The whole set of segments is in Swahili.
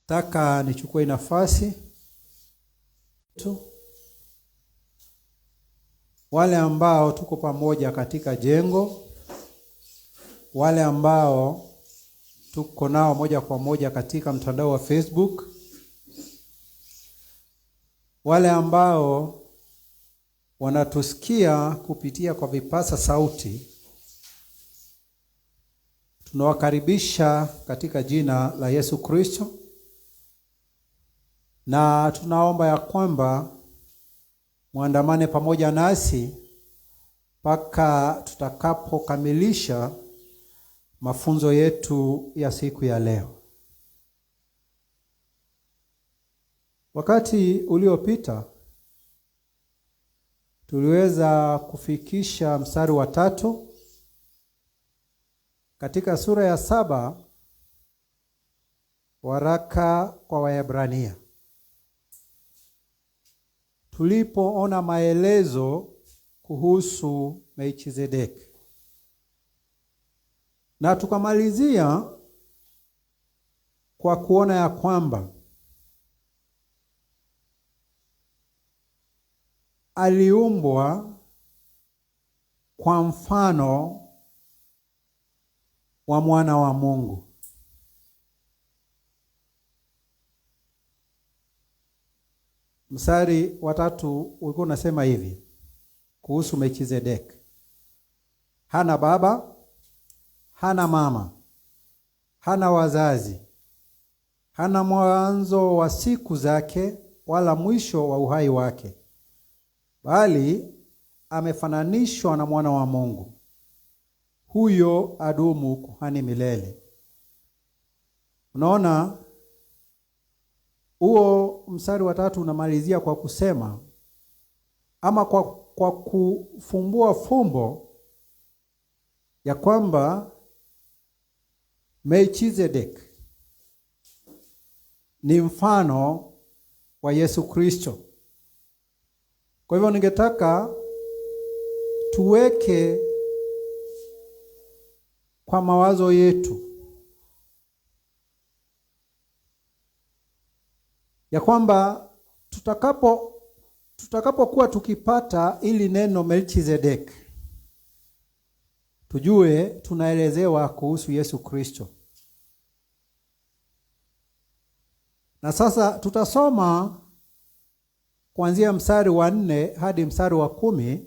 Nataka nichukue nafasi tu wale ambao tuko pamoja katika jengo, wale ambao tuko nao moja kwa moja katika mtandao wa Facebook, wale ambao wanatusikia kupitia kwa vipasa sauti, tunawakaribisha katika jina la Yesu Kristo, na tunaomba ya kwamba muandamane pamoja nasi mpaka tutakapokamilisha mafunzo yetu ya siku ya leo. Wakati uliopita tuliweza kufikisha mstari wa 3 katika sura ya 7 waraka kwa Waebrania, tulipoona maelezo kuhusu Melchizedeki, na tukamalizia kwa kuona ya kwamba aliumbwa kwa mfano wa mwana wa Mungu. Mstari wa 3 ulikuwa unasema hivi kuhusu Melchizedeki: hana baba, hana mama, hana wazazi, hana mwanzo wa siku zake wala mwisho wa uhai wake, bali amefananishwa na mwana wa Mungu. Huyo adumu kuhani milele. Unaona, huo mstari wa 3 unamalizia kwa kusema ama kwa kufumbua fumbo ya kwamba Melchizedeki ni mfano wa Yesu Kristo. Kwa hivyo ningetaka tuweke kwa mawazo yetu ya kwamba tutakapokuwa tukipata ili neno Melchizedeki, tujue tunaelezewa kuhusu Yesu Kristo. Na sasa tutasoma kuanzia mstari wa 4 hadi mstari wa 10.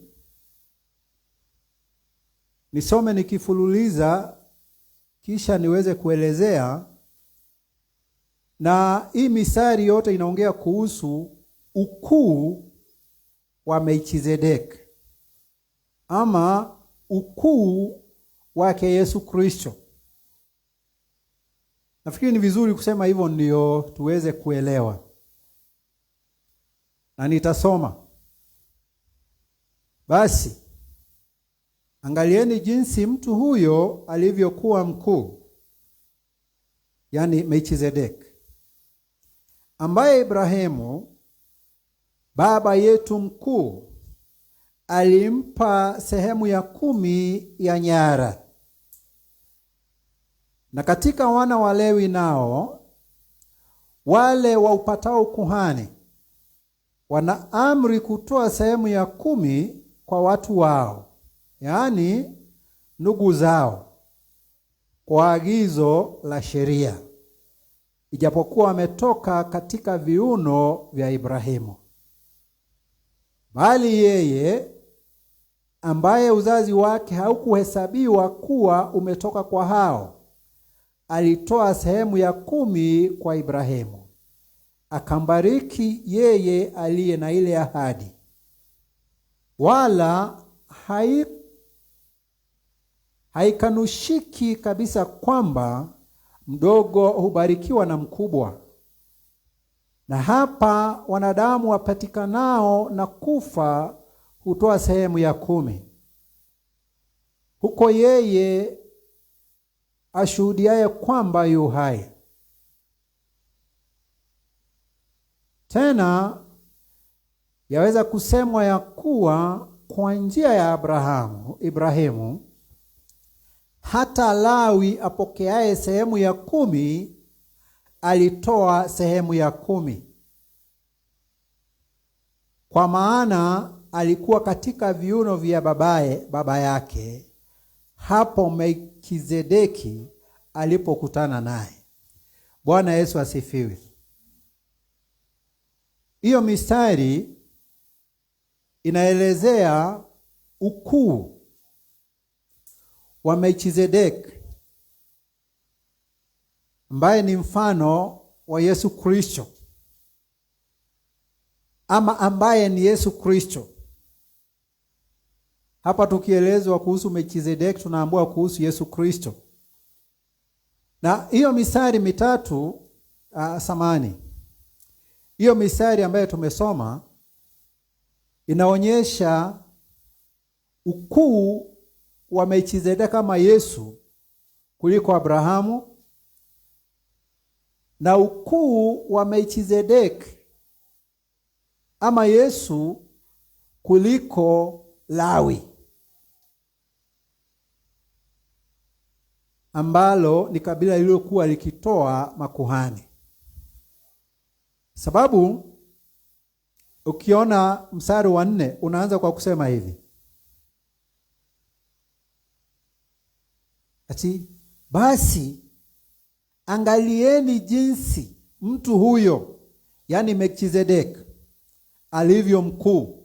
Nisome nikifululiza kisha niweze kuelezea. Na hii mistari yote inaongea kuhusu ukuu wa Melchizedeki ama ukuu wake Yesu Kristo. Nafikiri ni vizuri kusema hivyo ndio tuweze kuelewa. Na nitasoma. Basi angalieni jinsi mtu huyo alivyokuwa mkuu, yani Melchizedeki, ambaye Ibrahimu baba yetu mkuu alimpa sehemu ya 10 ya nyara. Na katika wana wa Lewi nao wale waupatao kuhani wana amri kutoa sehemu ya 10 kwa watu wao, yaani ndugu zao, kwa agizo la sheria, ijapokuwa wametoka katika viuno vya Ibrahimu. Bali yeye ambaye uzazi wake haukuhesabiwa kuwa umetoka kwa hao, alitoa sehemu ya 10 kwa Ibrahimu, akambariki yeye aliye na ile ahadi. Wala haikanushiki kabisa kwamba mdogo hubarikiwa na mkubwa. Na hapa wanadamu wapatikanao na kufa hutoa sehemu ya 10, huko yeye ashuhudiaye kwamba yu hai. Tena yaweza kusemwa ya kuwa kwa njia ya Ibrahimu hata Lawi apokeaye sehemu ya 10 alitoa sehemu ya 10, kwa maana alikuwa katika viuno vya baba yake hapo Melkizedeki alipokutana naye. Bwana Yesu asifiwe. Hiyo mistari inaelezea ukuu wa Melkizedeki ambaye ni mfano wa Yesu Kristo, ama ambaye ni Yesu Kristo. Hapa tukielezwa kuhusu Melkizedeki tunaambiwa kuhusu Yesu Kristo. Na hiyo mistari mitatu hiyo mistari ambayo tumesoma inaonyesha ukuu wa Melkizedeki kama Yesu kuliko Abrahamu, na ukuu wa Melkizedeki ama Yesu kuliko Lawi, ambalo ni kabila lililokuwa likitoa makuhani. Sababu ukiona mstari wa 4 unaanza kwa kusema hivi: ati basi angalieni jinsi mtu huyo, yani Melkizedeki, alivyo mkuu.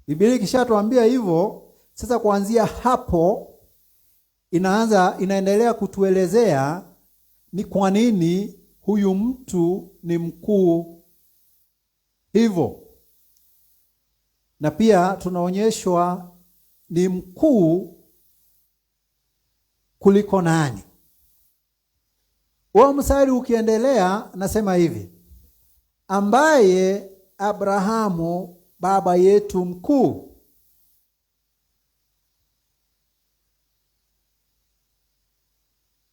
Biblia ikishatuambia hivyo, sasa kuanzia hapo inaendelea kutuelezea ni kwa nini huyu mtu ni mkuu hivyo, na pia tunaonyeshwa ni mkuu kuliko nani. Huo mstari ukiendelea nasema hivi: ambaye Abrahamu baba yetu mkuu.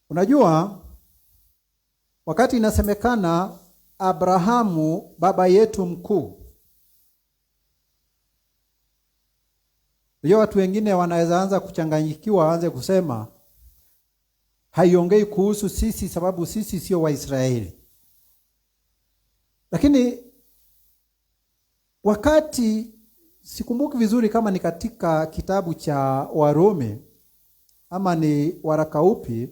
Unajua, wakati inasemekana Abrahamu baba yetu mkuu, ndio watu wengine wanaweza anza kuchanganyikiwa, waanze kusema haiongei kuhusu sisi sababu sisi sio Waisraeli. Lakini wakati, sikumbuki vizuri kama ni katika kitabu cha Warumi ama ni waraka upi,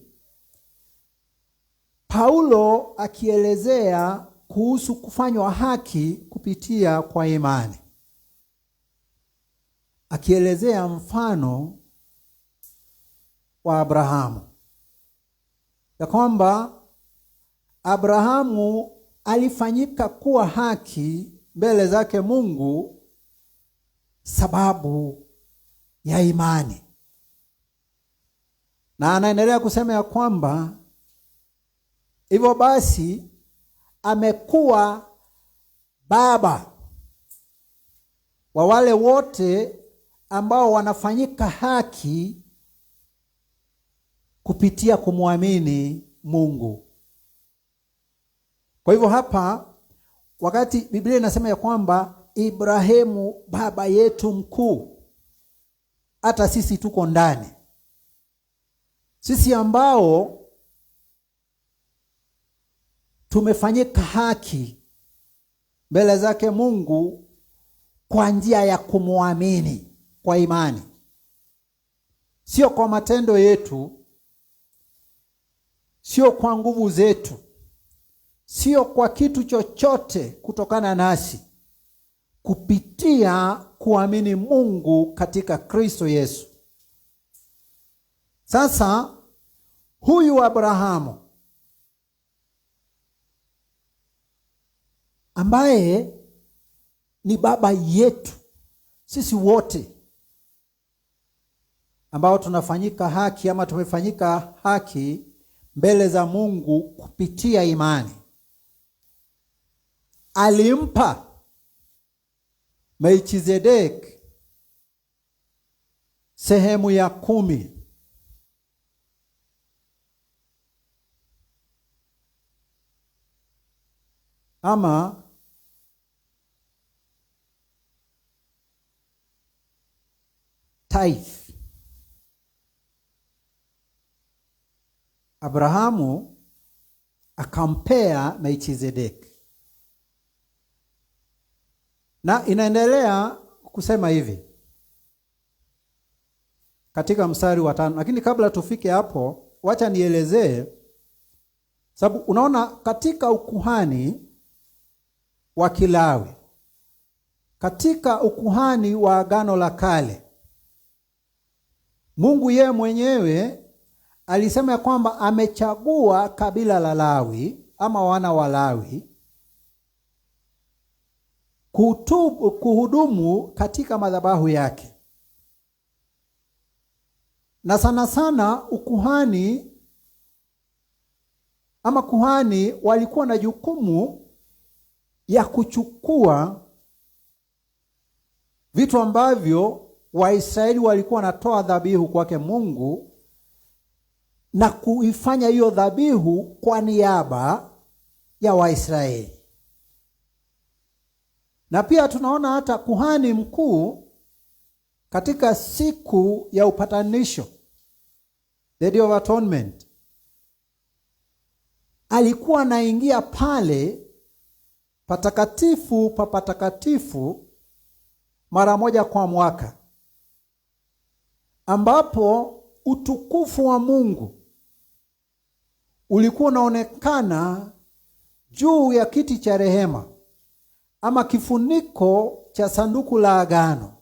Paulo akielezea kuhusu kufanywa haki kupitia kwa imani, akielezea mfano wa Abrahamu, ya kwamba Abrahamu alifanyika kuwa haki mbele zake Mungu sababu ya imani. Na anaendelea kusema ya kwamba hivyo basi amekuwa baba wa wale wote ambao wanafanyika haki kupitia kumwamini Mungu. Kwa hivyo hapa, wakati Biblia inasema ya kwamba Ibrahimu baba yetu mkuu, hata sisi tuko ndani. Sisi ambao tumefanyika haki mbele zake Mungu kwa njia ya kumwamini kwa imani, sio kwa matendo yetu, sio kwa nguvu zetu, sio kwa kitu chochote kutokana nasi, kupitia kuamini Mungu katika Kristo Yesu. Sasa huyu Abrahamu ambaye ni baba yetu sisi wote ambao tunafanyika haki ama tumefanyika haki mbele za Mungu kupitia imani, alimpa Melkizedeki sehemu ya 10 ama tithe. Abrahamu akampea Melkizedeki. Na inaendelea kusema hivi katika mstari wa 5. Lakini kabla tufike hapo, wacha nielezee, sababu unaona katika ukuhani wa Kilawi, katika ukuhani wa Agano la Kale, Mungu yeye mwenyewe alisema kwamba amechagua kabila la Lawi ama wana wa Lawi kuhudumu katika madhabahu yake. Na sana sana ukuhani ama kuhani walikuwa na jukumu ya kuchukua vitu ambavyo Waisraeli walikuwa wanatoa dhabihu kwake Mungu na kuifanya hiyo dhabihu kwa niaba ya Waisraeli. Na pia tunaona hata kuhani mkuu katika siku ya upatanisho, the Day of Atonement, alikuwa anaingia pale patakatifu pa patakatifu mara moja kwa mwaka, ambapo utukufu wa Mungu ulikuwa unaonekana juu ya kiti cha rehema ama kifuniko cha sanduku la agano.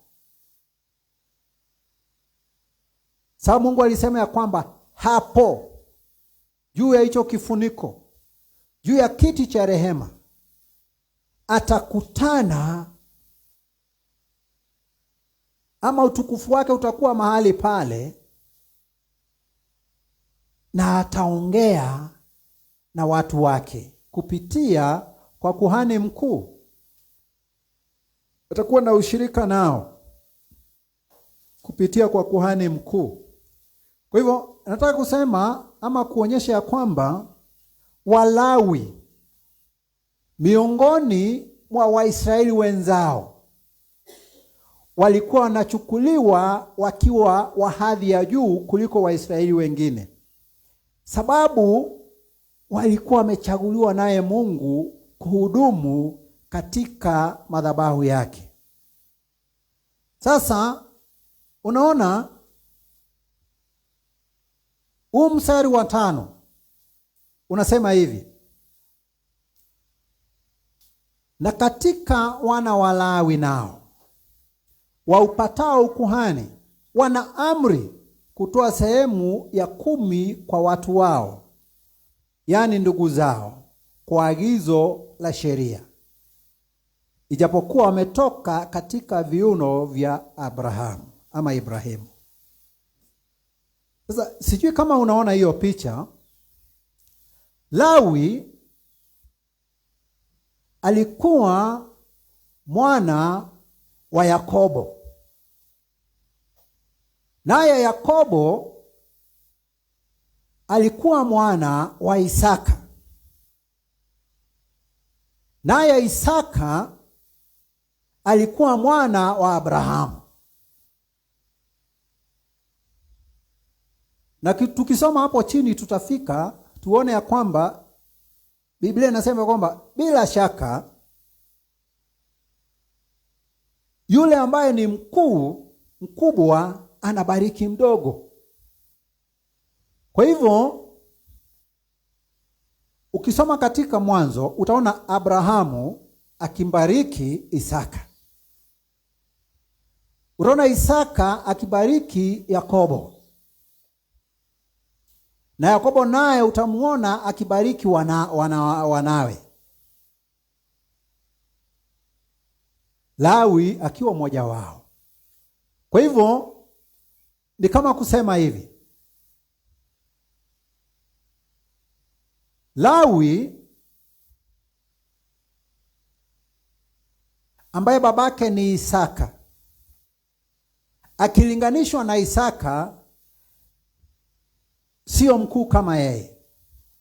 Sababu Mungu alisema ya kwamba hapo juu ya hicho kifuniko, juu ya kiti cha rehema, atakutana ama utukufu wake utakuwa mahali pale, na ataongea na watu wake kupitia kwa kuhani mkuu. Atakuwa na ushirika nao kupitia kwa kuhani mkuu. Kwa hivyo nataka kusema ama kuonyesha ya kwamba Walawi miongoni mwa Waisraeli wenzao walikuwa wanachukuliwa wakiwa wa hadhi ya juu kuliko Waisraeli wengine, sababu walikuwa wamechaguliwa naye Mungu kuhudumu katika madhabahu yake. Sasa unaona huu mstari wa 5 unasema hivi: na katika wana wa Lawi nao waupatao ukuhani wana amri kutoa sehemu ya 10 kwa watu wao, yaani ndugu zao, kwa agizo la sheria, ijapokuwa wametoka katika viuno vya Abrahamu ama Ibrahimu. Sasa sijui kama unaona hiyo picha. Lawi alikuwa mwana wa Yakobo, naye Yakobo alikuwa mwana wa Isaka, naye Isaka alikuwa mwana wa Abrahamu. Na tukisoma hapo chini tutafika tuone ya kwamba Biblia inasema kwamba bila shaka yule ambaye ni mkubwa anabariki mdogo. Kwa hivyo ukisoma katika Mwanzo utaona Abrahamu akimbariki Isaka. Utaona Isaka akibariki Yakobo. Na Yakobo naye utamuona akibariki wanawe. Lawi akiwa mmoja wao. Kwa hivyo ni kama kusema hivi: Lawi ambaye babake ni Isaka, akilinganishwa na Isaka sio mkuu kama yeye.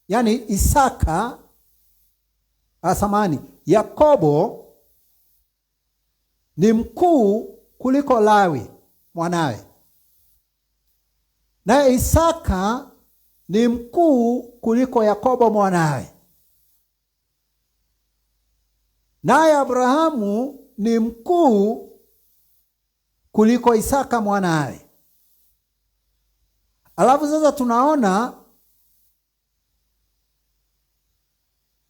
Yaani Isaka Yakobo ni mkuu kuliko Lawi mwanawe. Naye Isaka ni mkuu kuliko Yakobo mwanawe. Naye Abrahamu ni mkuu kuliko Isaka mwanawe. Alafu sasa tunaona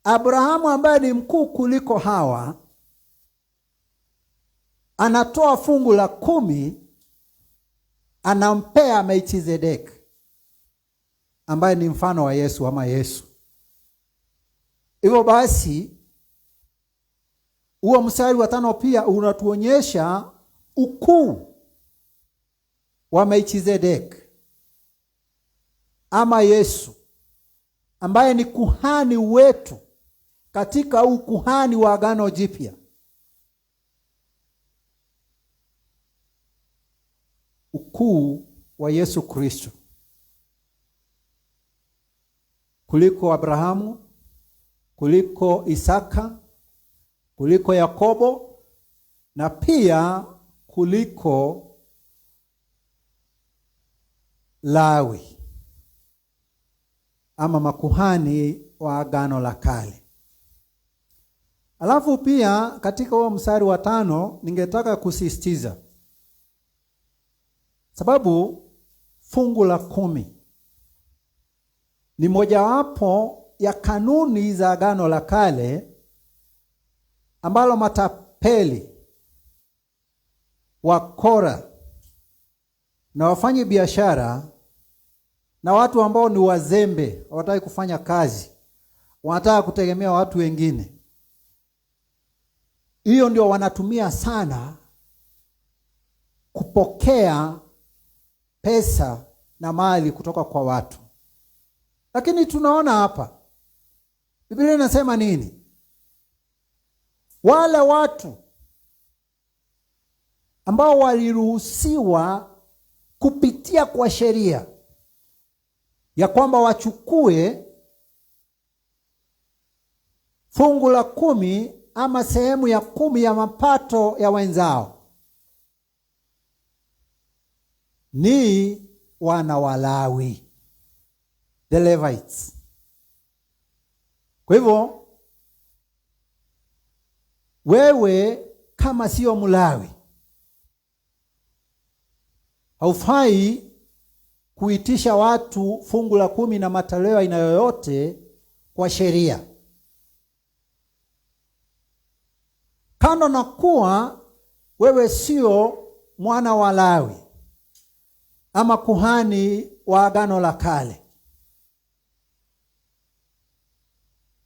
Abrahamu ambaye ni mkuu kuliko hawa anatoa fungu la 10, anampea Melkizedeki ambaye ni mfano wa Yesu ama Yesu. Hivyo basi huo mstari wa 5 pia unatuonyesha ukuu wa Melkizedeki ama Yesu ambaye ni kuhani wetu katika ukuhani wa Agano Jipya. Ukuu wa Yesu Kristo kuliko Abrahamu, kuliko Isaka, kuliko Yakobo na pia kuliko Lawi ama makuhani wa Agano la Kale. Alafu pia katika huo mstari wa 5 ningetaka kusisitiza, sababu fungu la 10 ni mojawapo ya kanuni za Agano la Kale ambalo matapeli, wakora na wafanyi biashara na watu ambao ni wazembe, hawataka kufanya kazi, wanataka kutegemea watu wengine, hiyo ndio wanatumia sana kupokea pesa na mali kutoka kwa watu. Lakini tunaona hapa Biblia inasema nini? Wale watu ambao waliruhusiwa kupitia kwa sheria ya kwamba wachukue fungu la 10 ama sehemu ya 10 ya mapato ya wenzao ni wana wa Lawi, the Levites. Kwa hivyo wewe kama sio Mlawi haufai kuitisha watu fungu la 10 na matoleo aina yoyote kwa sheria. Kando na kuwa wewe sio mwana wa Lawi ama kuhani wa Agano la Kale,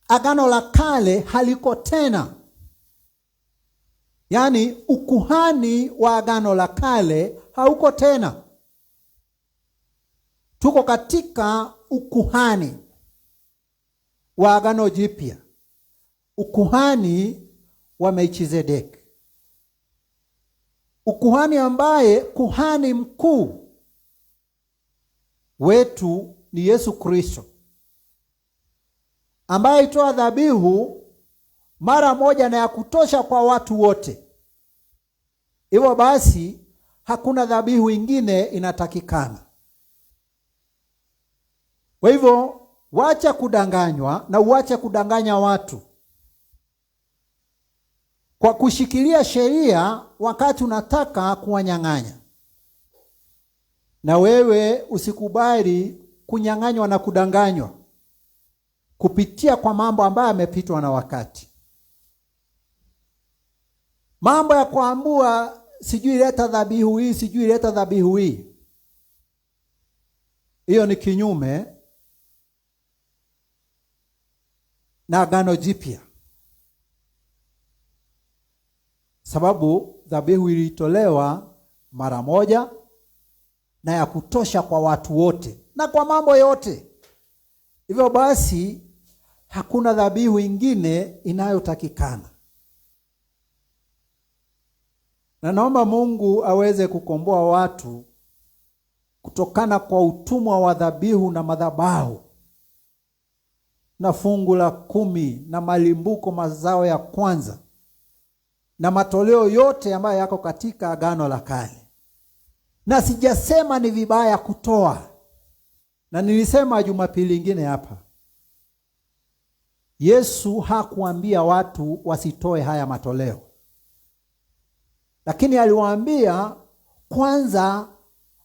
Agano la Kale haliko tena. Yaani ukuhani wa Agano la Kale hauko tena. Tuko katika ukuhani wa Agano Jipya, ukuhani wa Melkizedeki, ukuhani ambaye kuhani mkuu wetu ni Yesu Kristo, ambaye itoa dhabihu mara moja na ya kutosha kwa watu wote. Hivyo basi hakuna dhabihu ingine inatakikana. Kwa hivyo wacha kudanganywa na uache kudanganya watu kwa kushikilia sheria wakati unataka kuwanyang'anya. Na wewe usikubali kunyang'anywa na kudanganywa kupitia kwa mambo ambayo yamepitwa na wakati. Mambo ya kuambua sijui leta dhabihu hii, sijui leta dhabihu hii, hiyo ni kinyume na Agano Jipya, sababu dhabihu ilitolewa mara moja na ya kutosha kwa watu wote na kwa mambo yote. Hivyo basi hakuna dhabihu ingine inayotakikana. Na naomba Mungu aweze kukomboa watu kutokana kwa utumwa wa dhabihu na madhabahu na fungu la 10 na malimbuko, mazao ya kwanza na matoleo yote ambayo yako katika Agano la Kale. Na sijasema ni vibaya kutoa, Na nilisema Jumapili nyingine hapa, Yesu hakuambia watu wasitoe haya matoleo, lakini aliwaambia kwanza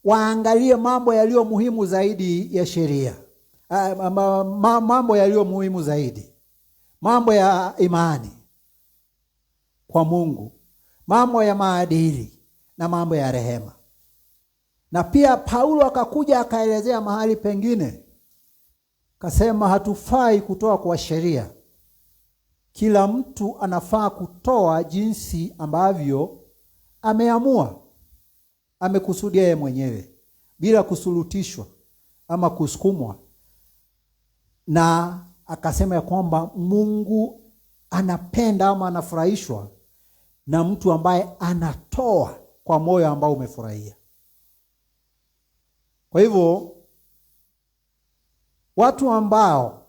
waangalie mambo yaliyo muhimu zaidi ya sheria, mambo yaliyo muhimu zaidi, mambo ya imani kwa Mungu, mambo ya maadili na mambo ya rehema. Na pia Paulo akakuja akaelezea mahali pengine, kasema hatufai kutoa kwa sheria. Kila mtu anafaa kutoa jinsi ambavyo ameamua, amekusudia yeye mwenyewe, bila kusulutishwa ama kusukumwa. Na akasema ya kwamba Mungu anapenda ama anafurahishwa na mtu ambaye anatoa kwa moyo ambao umefurahia. Kwa hivyo watu ambao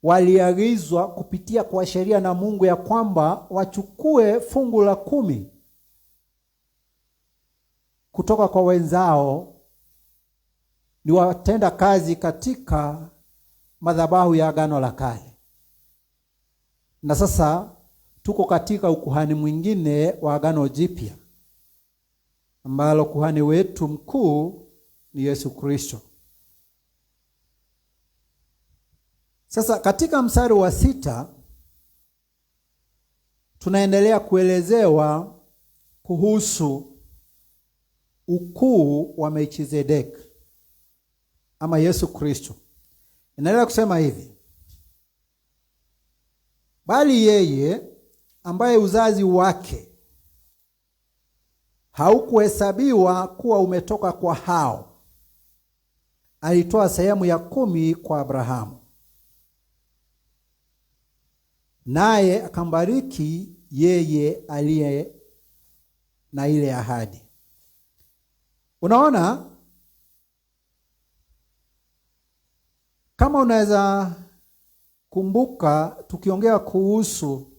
waliagizwa kupitia kwa sheria na Mungu ya kwamba wachukue fungu la 10 kutoka kwa wenzao, ni watenda kazi katika madhabahu ya Agano la Kale. Na sasa tuko katika ukuhani mwingine wa Agano Jipya, ambalo kuhani wetu mkuu ni Yesu Kristo. Sasa katika mstari wa 6 tunaendelea kuelezewa kuhusu ukuu wa Melkizedeki ama Yesu Kristo. Inaendelea kusema hivi: bali yeye ambaye uzazi wake haukuhesabiwa kuwa umetoka kwa hao, alitoa sehemu ya 10 kwa Abrahamu, naye akambariki yeye aliye na ile ahadi. Unaona, kama unaweza kumbuka, tukiongea kuhusu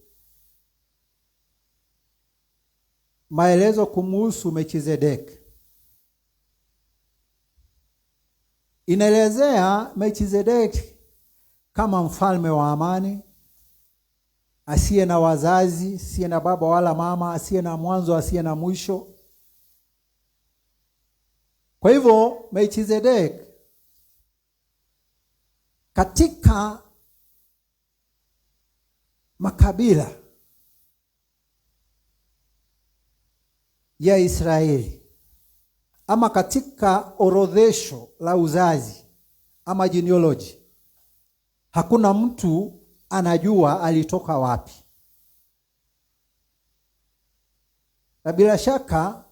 maelezo kumhusu Melkizedeki, inaelezea Melkizedeki kama mfalme wa amani, asiye na wazazi, asiye na baba wala mama, asiye na mwanzo, asiye na mwisho. Kwa hivyo Melkizedeki katika makabila ya Israeli ama katika orodhesho la uzazi ama genealogy, hakuna mtu anajua alitoka wapi. Na bila shaka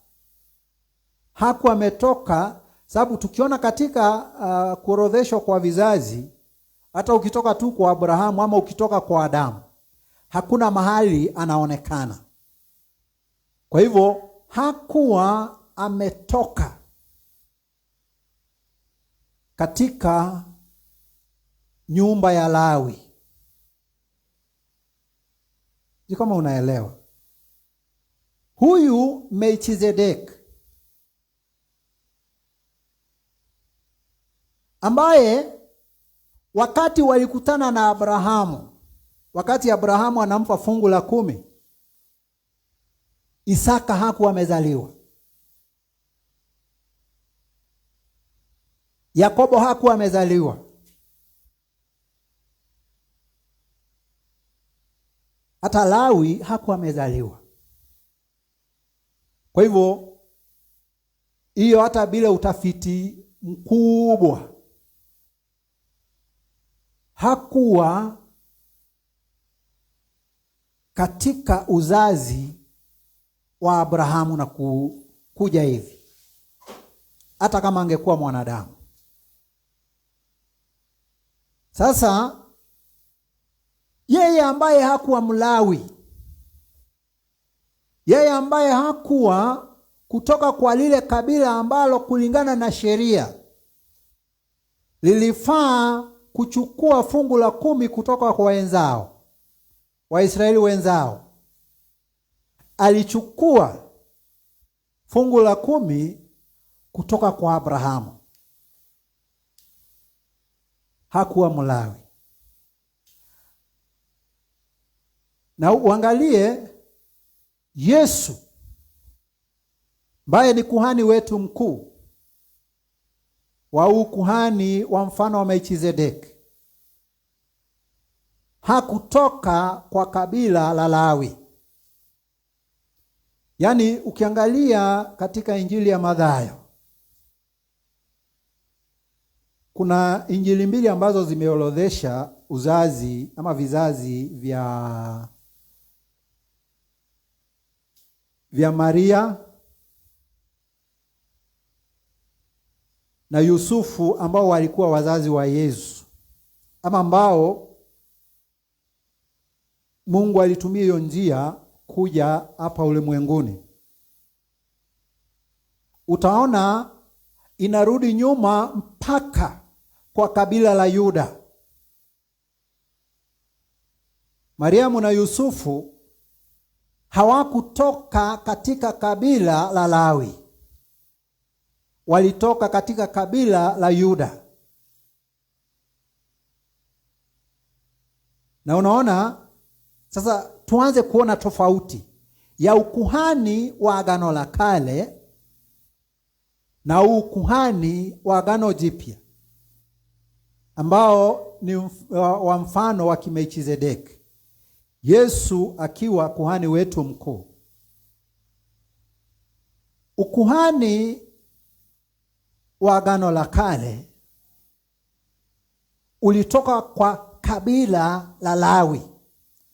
hakuwa ametoka, sababu tukiona katika kuorodheshwa kwa vizazi, hata ukitoka tu kwa Abrahamu ama ukitoka kwa Adamu, hakuna mahali anaonekana. Kwa hivyo hakuwa ametoka katika nyumba ya Lawi. Ni kama unaelewa. Huyu Melkizedeki ambaye wakati walikutana na Abrahamu, wakati Abrahamu anampa fungu la 10, Isaka hakuwa amezaliwa, Yakobo hakuwa amezaliwa, hata Lawi hakuwa amezaliwa. Kwa hivyo hiyo, hata bila utafiti mkubwa, hakuwa katika uzazi wa Abrahamu na kuja hivi, hata kama angekuwa mwanadamu. Sasa yeye ambaye hakuwa Mlawi, yeye ambaye hakuwa kutoka kwa lile kabila ambalo kulingana na sheria lilifaa kuchukua fungu la 10 kutoka kwa wenzao, Waisraeli wenzao, alichukua fungu la 10 kutoka kwa Abrahamu. Hakuwa Mlawi. Na uangalie Yesu ambaye ni kuhani wetu mkuu wa ukuhani wa mfano wa Melkizedeki. Hakutoka kwa kabila la Lawi. Yaani ukiangalia katika Injili ya Mathayo, kuna injili mbili ambazo zimeorodhesha uzazi ama vizazi vya Maria na Yusufu ambao walikuwa wazazi wa Yesu, ama ambao Mungu alitumia hiyo njia kuja hapa ulimwenguni. Utaona inarudi nyuma mpaka kwa kabila la Yuda. Mariamu na Yusufu hawakutoka katika kabila la Lawi. Walitoka katika kabila la Yuda. Na unaona sasa, tuanze kuona tofauti ya ukuhani wa Agano la Kale na ukuhani wa Agano Jipya ambao ni wa mfano wa Melkizedeki. Yesu akiwa kuhani wetu mkuu. Ukuhani wa Agano la Kale ulitoka kwa kabila la Lawi,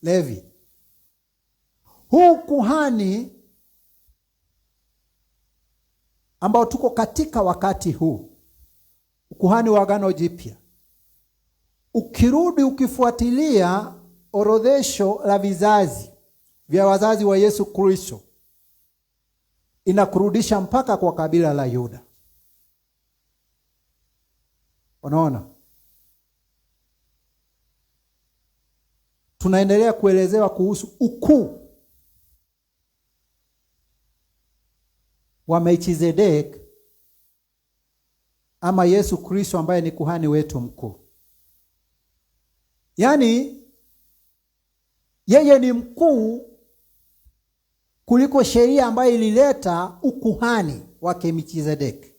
Levi. Huu kuhani ambao tuko katika wakati huu, ukuhani wa Agano Jipya, ukirudi ukifuatilia orodhesho la vizazi vya wazazi wa Yesu Kristo, inakurudisha mpaka kwa kabila la Yuda. Unaona? Tunaendelea kuelezewa kuhusu ukuu wa Melkizedeki ama Yesu Kristo ambaye ni kuhani wetu mkuu. Yaani yeye ni mkuu kuliko sheria ambayo ilileta ukuhani wa Melkizedeki.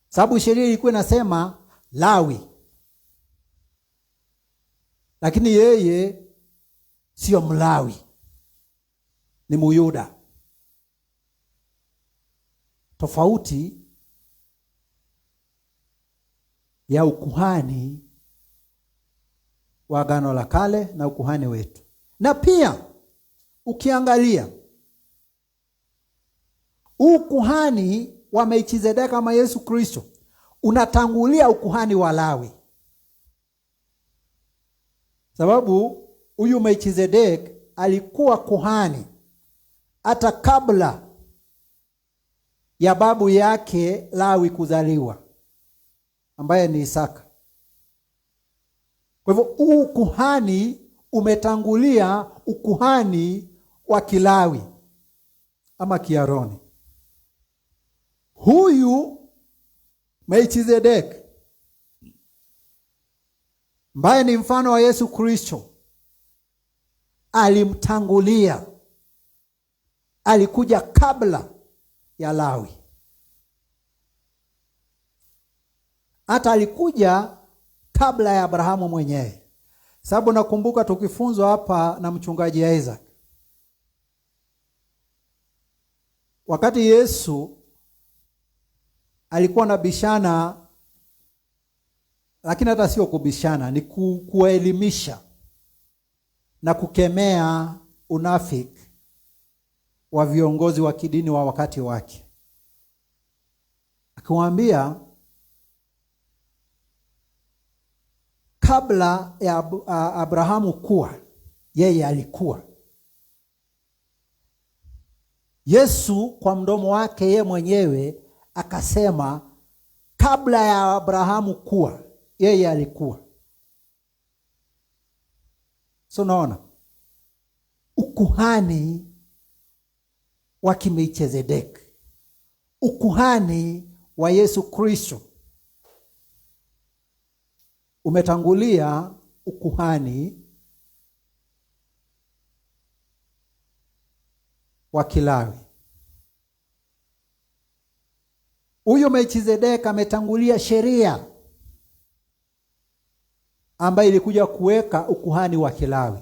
Sababu sheria ilikuwa inasema Lawi, lakini yeye sio Mlawi, ni Myuda. Tofauti ya ukuhani wa Agano la Kale na ukuhani wetu. Na pia ukiangalia ukuhani wa Melkizedeki kama Yesu Kristo unatangulia ukuhani wa Lawi. Sababu huyu Melkizedeki alikuwa kuhani hata kabla ya babu yake Lawi kuzaliwa, ambaye ni Isaka. Kwa hivyo ukuhani umetangulia ukuhani wa Kilawi ama Kiaroni. Huyu Melkizedeki ambaye ni mfano wa Yesu Kristo alimtangulia, alikuja kabla ya Lawi. Hata alikuja kabla ya Abrahamu mwenyewe. Sababu nakumbuka tukifunzwa hapa na mchungaji Isaac, wakati Yesu alikuwa na bishana, lakini hata sio kubishana, ni kuelimisha na kukemea unafiki wa viongozi wa kidini wa wakati wake. Akiwaambia kabla ya Abrahamu kuwa, yeye alikuwa. Yesu kwa mdomo wake yeye mwenyewe akasema kabla ya Abrahamu kuwa, yeye alikuwa. So naona ukuhani wa Melkizedeki ukuhani wa Yesu Kristo umetangulia ukuhani wa Kilawi. Huyo Melkizedeki ametangulia sheria ambayo ilikuja kuweka ukuhani wa Kilawi.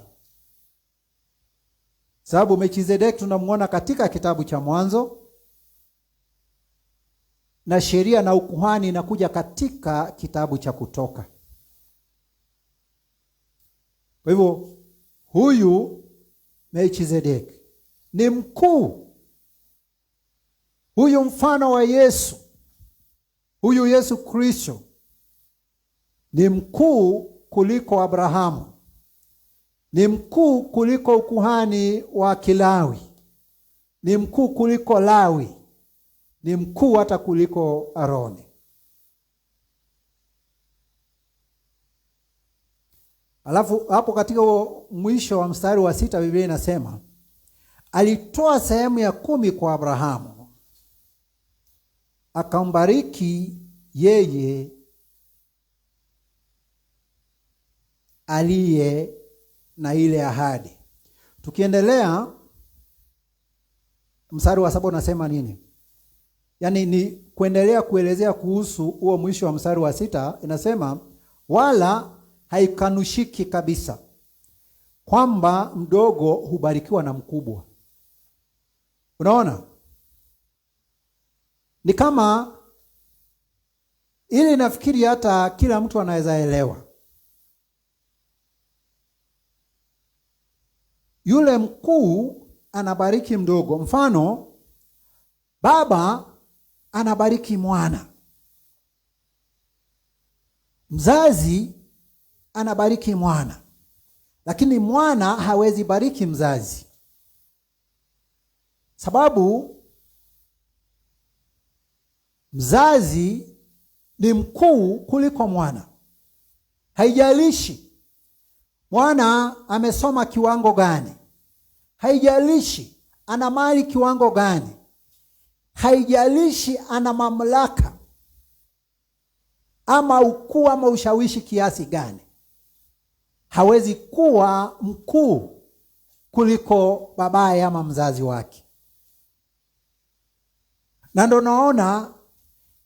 Sababu Melkizedeki tunamuona katika kitabu cha Mwanzo, na sheria na ukuhani inakuja katika kitabu cha Kutoka. Kwa hivyo huyu Melkizedeki ni mkuu. Huyu mfano wa Yesu, huyu Yesu Kristo ni mkuu kuliko Abrahamu, ni mkuu kuliko ukuhani wa Kilawi, ni mkuu kuliko Lawi, ni mkuu hata kuliko Aroni. Alafu hapo katika mwisho wa mstari wa 6 Biblia inasema alitoa sehemu ya 10 kwa Abrahamu, akambariki yeye aliye na ile ahadi. Tukiendelea mstari wa 7 unasema nini? Yaani ni kuendelea kuelezea kuhusu huo mwisho wa mstari wa 6, inasema wala haikanushiki kabisa kwamba mdogo hubarikiwa na mkubwa. Unaona? Ni kama ili nafikiri hata kila mtu anaweza elewa. Yule mkuu anabariki mdogo. Mfano, baba anabariki mwana. Mzazi anabariki mwana. Lakini mwana hawezi bariki mzazi. Sababu mzazi ni mkuu kuliko mwana. Haijalishi mwana amesoma kiwango gani, haijalishi ana mali kiwango gani, haijalishi ana mamlaka ama ukuu ama ushawishi kiasi gani, hawezi kuwa mkuu kuliko babaye ama mzazi wake. Na ndio naona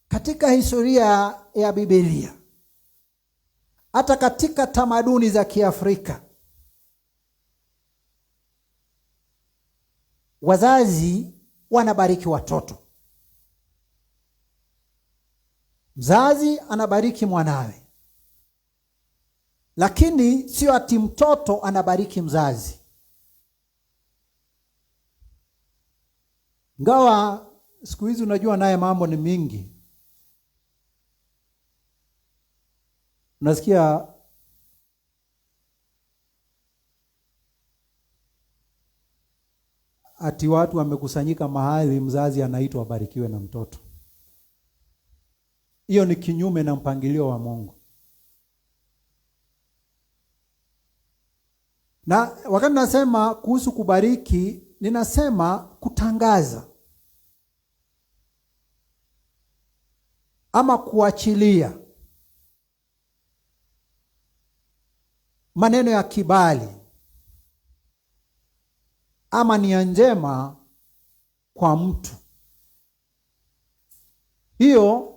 katika historia ya Biblia, hata katika tamaduni za Kiafrika, wazazi wanabariki watoto. Mzazi anabariki mwanawe. Lakini sio ati mtoto anabariki mzazi. Ngawa siku hizi unajua naye mambo ni mingi. Unasikia ati watu wamekusanyika mahali mzazi anaitwa abarikiwe na mtoto. Hiyo ni kinyume na mpangilio wa Mungu. Na wakati nasema kuhusu kubariki, ninasema kutangaza ama kuachilia maneno ya kibali ama nia njema kwa mtu. Hiyo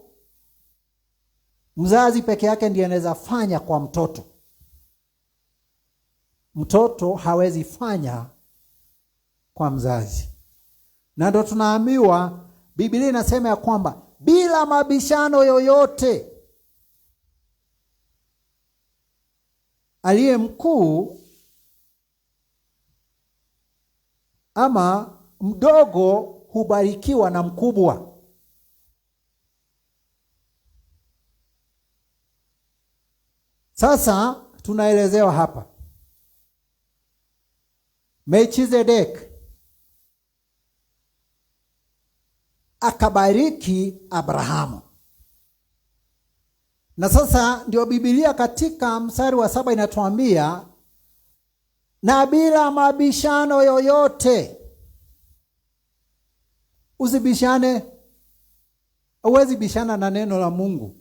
mzazi peke yake ndiye anaweza fanya kwa mtoto. Mtoto hawezi fanya kwa mzazi. Na ndio tunaambiwa, Biblia inasema ya kwamba bila mabishano yoyote, aliye mkuu ama mdogo hubarikiwa na mkubwa. Sasa tunaelezewa hapa, Melkizedeki akabariki Abrahamu. Na sasa ndio Biblia katika mstari wa 7 inatuambia, na bila mabishano yoyote. Usibishane. Huwezi bishana na neno la Mungu.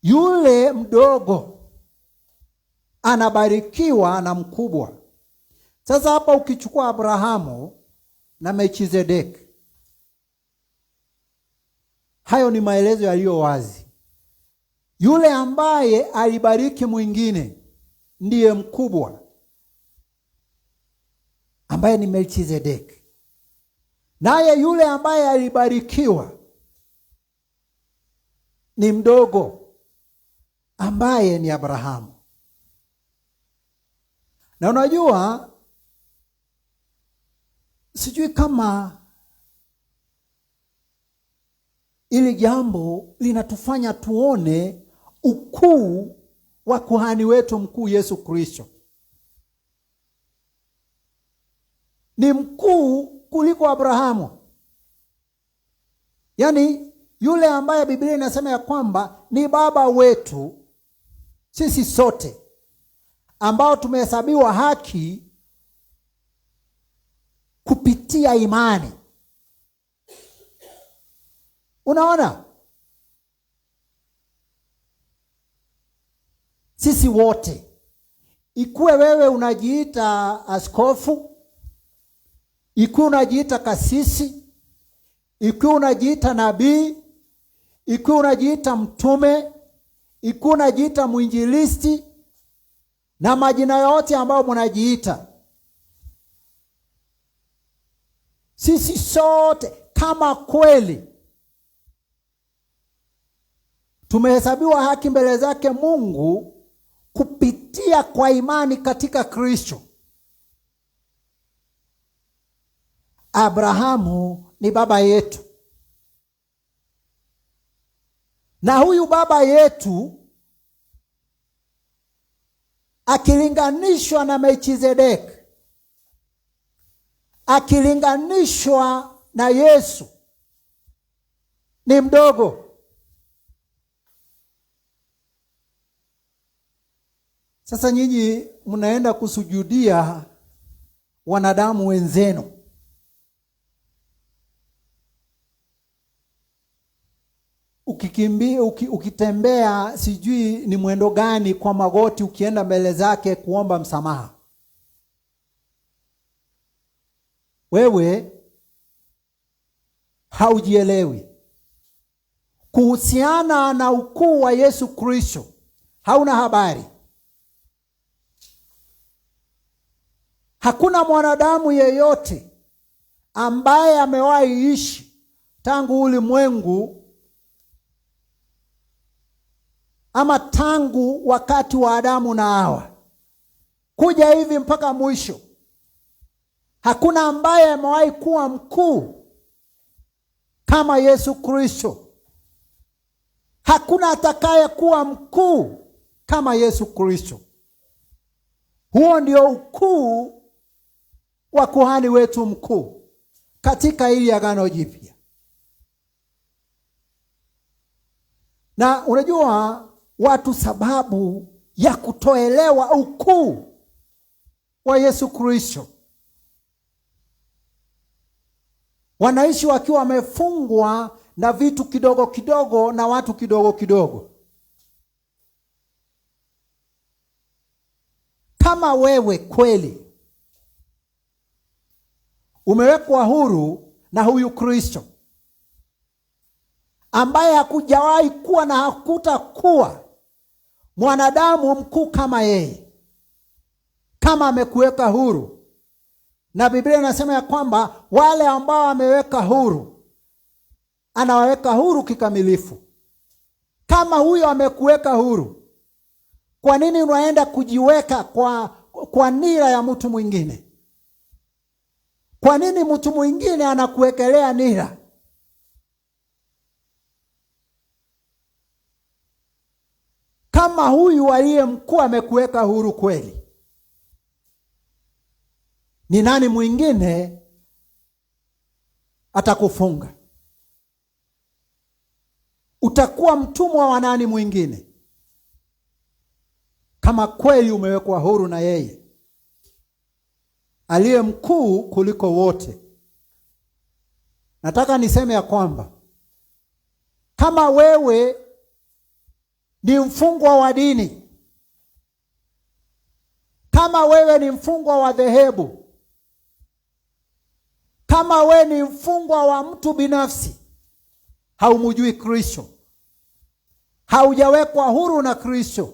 Yule mdogo anabarikiwa na mkubwa. Sasa hapa ukichukua Abrahamu na Melchizedeki, hayo ni maelezo yaliyo wazi. Yule ambaye alibariki mwingine ndiye mkubwa, ambaye ni Melchizedeki. Naye yule ambaye alibarikiwa ni mdogo, ambaye ni Abrahamu. Na unajua, sijui kama ili jambo linatufanya tuone ukuu wa kuhani wetu mkuu Yesu Kristo. Ni mkuu kuliko Abrahamu. Yaani yule ambaye Biblia inasema ya kwamba ni baba wetu sisi sote, ambao tumehesabiwa haki kupitia imani. Unaona? Sisi wote, ikuwe wewe unajiita askofu, ikuwe unajiita kasisi, ikuwe unajiita nabii, ikuwe unajiita mtume, ikuwe unajiita mwinjilisti, na majina yote ambayo mnajiita, sisi sote kama kweli tumehesabiwa haki mbele zake Mungu kupitia kwa imani katika Kristo. Abrahamu ni baba yetu. Na huyu baba yetu akilinganishwa na Melchizedeki, akilinganishwa na Yesu, ni mdogo. Sasa nyinyi mnaenda kusujudia wanadamu wenzenu. Ukitembea sijui ni mwendo gani kwa magoti ukienda mbele zake kuomba msamaha. Wewe haujielewi. Kuhusiana na ukuu wa Yesu Kristo hauna habari. Hakuna mwanadamu yeyote ambaye amewahi ishi tangu ulimwengu ama tangu wakati wa Adamu na Hawa kuja hivi mpaka mwisho. Hakuna ambaye amewahi kuwa mkuu kama Yesu Kristo. Hakuna atakaye kuwa mkuu kama Yesu Kristo. Huo ndio ukuu wa kuhani wetu mkuu katika hili Agano Jipya. Na unajua watu, sababu ya kutoelewa ukuu wa Yesu Kristo, wanaishi wakiwa wamefungwa na vitu kidogo kidogo na watu kidogo kidogo. Kama wewe kweli umewekwa huru na huyu Kristo ambaye hakujawahi kuwa na hakutakuwa mwanadamu mkuu kama yeye, kama amekuweka huru, na Biblia inasema ya kwamba wale ambao ameweka huru anawaweka huru kikamilifu. Kama huyo amekuweka huru, kwa nini unaenda kujiweka kwa nira ya mtu mwingine? Kwa nini mtu mwingine anakuwekelea nira? Kama huyu aliye mkuu amekuweka huru kweli, ni nani mwingine atakufunga? Utakuwa mtumwa wa nani mwingine kama kweli umewekwa huru na yeye aliye mkuu kuliko wote? Nataka niseme ya kwamba Kama wewe ni mfungwa wa dini, kama wewe ni mfungwa wa dhehebu, kama wewe ni mfungwa wa mtu binafsi, haumjui Kristo, haujawekwa huru na Kristo,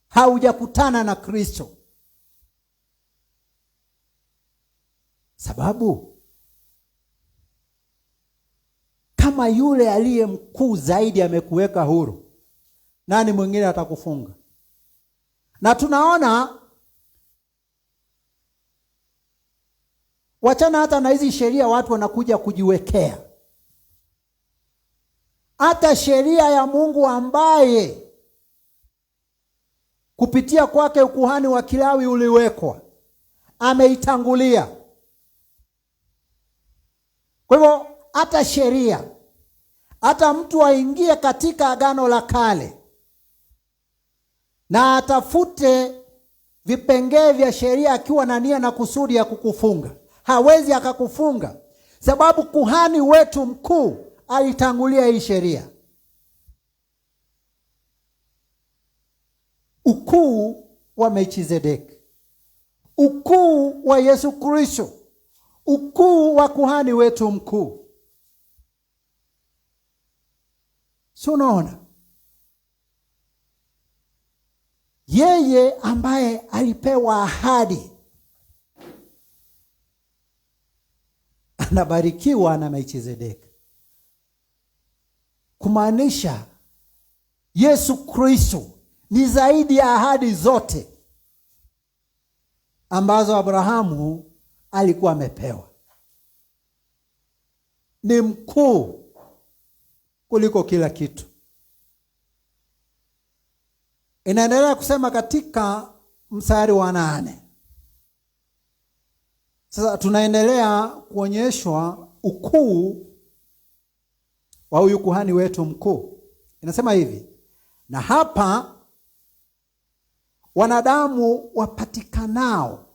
haujakutana na Kristo. Sababu kama yule aliye mkuu zaidi amekuweka huru, nani mwingine atakufunga? Na tunaona wachana hata na hizi sheria watu wanakuja kujiwekea. Hata sheria ya Mungu ambaye kupitia kwake ukuhani wa Kilawi uliwekwa, ameitangulia. Kwa hivyo hata sheria, hata mtu aingie katika Agano la Kale na atafute vipengee vya sheria akiwa na nia na kusudi ya kukufunga, hawezi akakufunga, sababu kuhani wetu mkuu alitangulia hii sheria. Ukuu wa Melkizedeki, ukuu wa Yesu Kristo, ukuu wa kuhani wetu mkuu. So unaona, yeye ambaye alipewa ahadi anabarikiwa na Melkizedeki, kumaanisha Yesu Kristo ni zaidi ya ahadi zote ambazo Abrahamu alikuwa amepewa. Ni mkuu kuliko kila kitu. Inaendelea kusema katika mstari wa 8. Sasa tunaendelea kuonyeshwa ukuu wa huyu kuhani wetu mkuu. Inasema hivi: na hapa wanadamu wapatikanao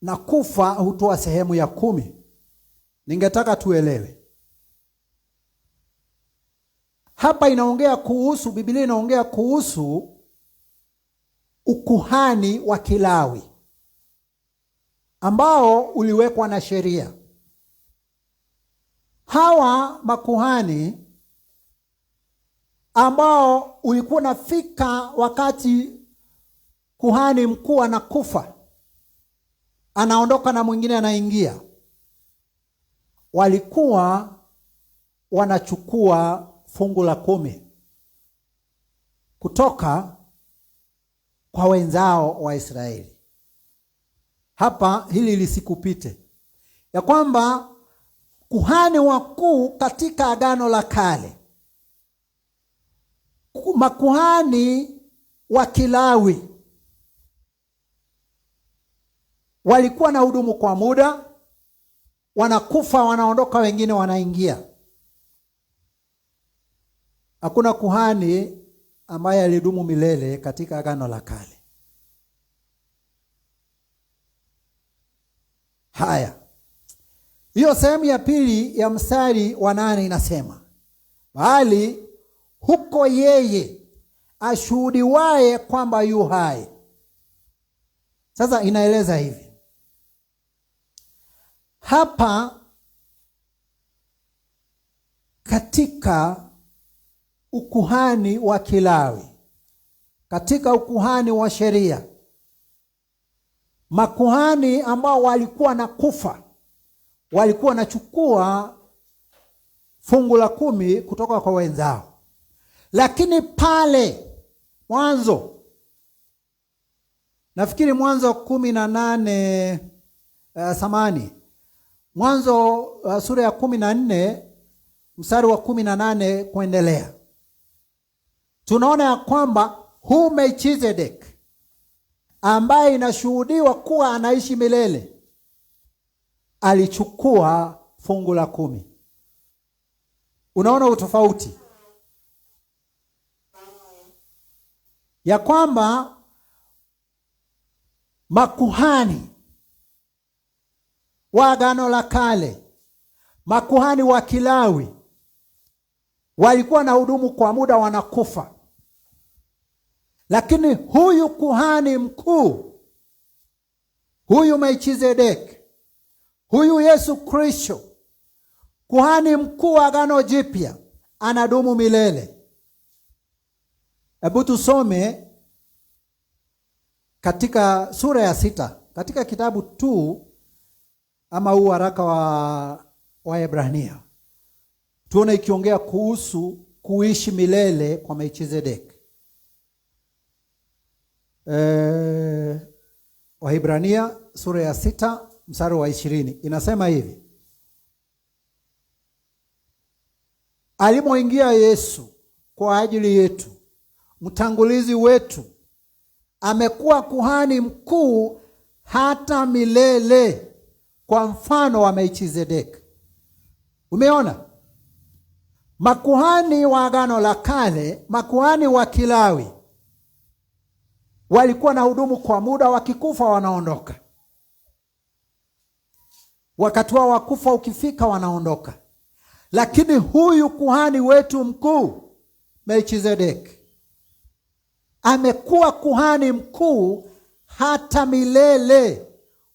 na kufa hutoa sehemu ya 10. Ningetaka tuelewe hapa, inaongea kuhusu, Biblia inaongea kuhusu ukuhani wa Kilawi ambao uliwekwa na sheria. Hawa makuhani ambao ulikuwa nafika wakati kuhani mkuu anakufa, anaondoka na mwingine anaingia, walikuwa wanachukua fungu la 10 kutoka kwa wenzao wa Israeli. Hapa hili lisikupite, ya kwamba kuhani wakuu katika Agano la Kale, makuhani wa Kilawi, walikuwa na hudumu kwa muda, wanakufa, wanaondoka, wengine wanaingia. Hakuna kuhani ambaye alidumu milele katika Agano la Kale. Haya, hiyo sehemu ya pili ya mstari wa 8 inasema, bali huko yeye ashuhudiwaye kwamba yu hai. Sasa inaeleza hivi hapa, katika ukuhani wa Kilawi, katika ukuhani wa sheria, makuhani ambao walikuwa na kufa walikuwa wanachukua fungu la 10 kutoka kwa wenzao. Lakini pale mwanzo, nafikiri Mwanzo 18, Mwanzo sura ya 14 mstari wa 18 kuendelea, tunaona ya kwamba huu Melkizedeki ambaye inashuhudiwa kuwa anaishi milele alichukua fungu la 10. Unaona utofauti ya kwamba makuhani wa Agano la Kale, Makuhani wa Kilawi walikuwa na hudumu kwa muda, wanakufa. Lakini huyu kuhani mkuu, huyu Melkizedeki, huyu Yesu Kristo, kuhani mkuu wa Agano Jipya, anadumu milele. Hebu tusome katika sura ya 6 katika kitabu tu ama huu waraka wa Waebrania, tuone ikiongea kuhusu kuishi milele kwa Melkizedeki. Waebrania sura ya 6 mstari wa 20 inasema hivi: alimoingia Yesu kwa ajili yetu, mtangulizi wetu, amekuwa kuhani mkuu hata milele kwa mfano wa Melkizedeki. Umeona? Makuhani wa Agano la Kale, makuhani wa Kilawi, walikuwa na hudumu kwa muda, wakikufa wanaondoka. Wakati wao wa kufa ukifika wanaondoka. Lakini huyu kuhani wetu mkuu Melkizedeki amekuwa kuhani mkuu hata milele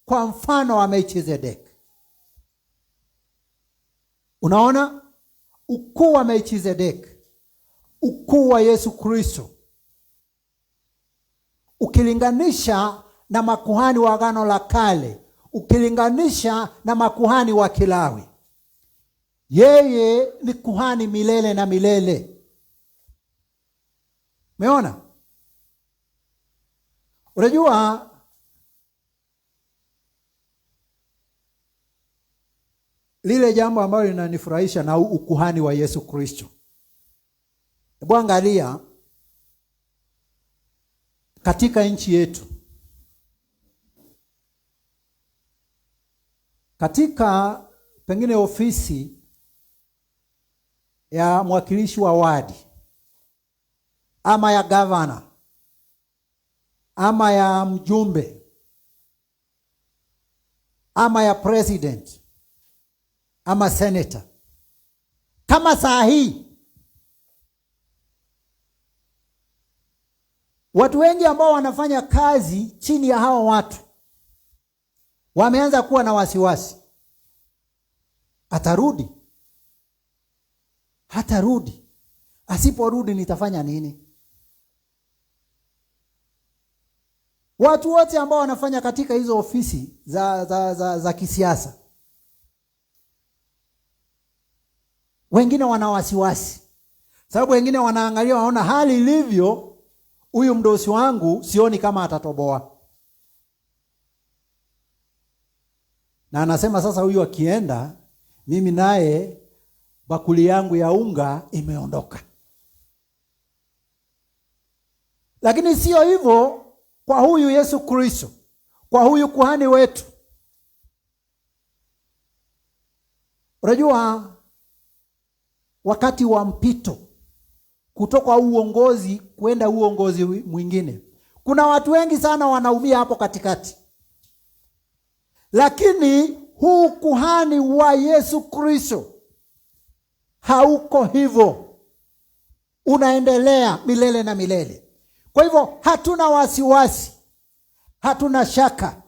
kwa mfano wa Melkizedeki. Unaona ukuu wa Melkizedeki, ukuu wa Yesu Kristo, ukilinganisha na makuhani wa Agano la Kale, ukilinganisha na makuhani wa Kilawi. Yeye ni kuhani milele na milele. Umeona? Unajua lile jambo ambalo linanifurahisha na ukuhani wa Yesu Kristo. Hebu angalia katika nchi yetu, katika pengine ofisi ya mwakilishi wa wadi ama ya gavana ama ya mjumbe ama ya president ama senator, kama saa hii watu wengi ambao wanafanya kazi chini ya hao watu wameanza kuwa na wasiwasi. Atarudi? Hatarudi? Asiporudi nitafanya nini? Watu wote ambao wanafanya katika hizo ofisi za kisiasa, wengine wana wasiwasi. Sababu wengine wanaangalia, waona hali ilivyo, huyu mdosi wangu sioni kama atatoboa. Na anasema sasa huyu akienda, mimi naye bakuli yangu ya unga imeondoka. Lakini sio hivyo kwa huyu Yesu Kristo, kwa huyu kuhani wetu. Unajua wakati wa mpito kutoka uongozi kwenda uongozi mwingine, kuna watu wengi sana wanaumia hapo katikati. Lakini huu kuhani wa Yesu Kristo hauko hivyo, unaendelea milele na milele. Kwa hivyo hatuna wasiwasi, hatuna shaka.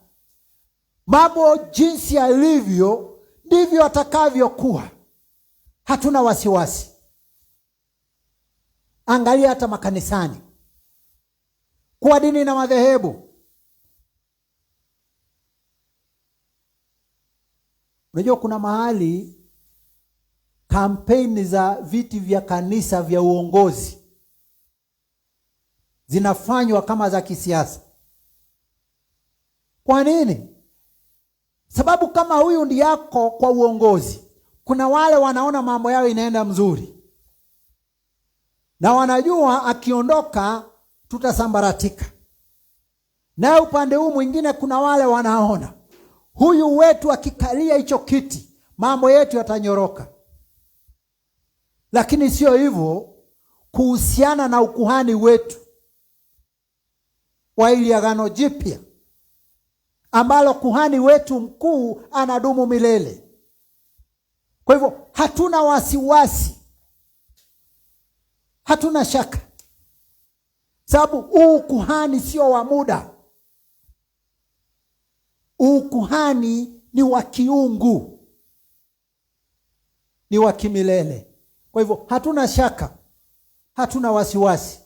Mambo jinsi yalivyo ndivyo atakavyokuwa. Hatuna wasiwasi. Angalia hata makanisani, kwa dini na madhehebu. Unajua kuna mahali kampeni za viti vya kanisa vya uongozi zinafanywa kama za kisiasa. Kwa nini? Sababu kama huyu ndiye yako kwa uongozi, kuna wale wanaona mambo yao inaenda mzuri, na wanajua akiondoka tutasambaratika. Na upande huu mwingine kuna wale wanaona huyu wetu akikalia hicho kiti mambo yetu yatanyoroka. Lakini sio hivyo kuhusiana na ukuhani wetu wa ile Agano Jipya, ambalo kuhani wetu mkuu anadumu milele. Kwa hivyo hatuna wasiwasi, hatuna shaka, sababu ukuhani sio wa muda. Ukuhani ni wa kiungu, ni wa kimilele. Kwa hivyo hatuna shaka, hatuna wasiwasi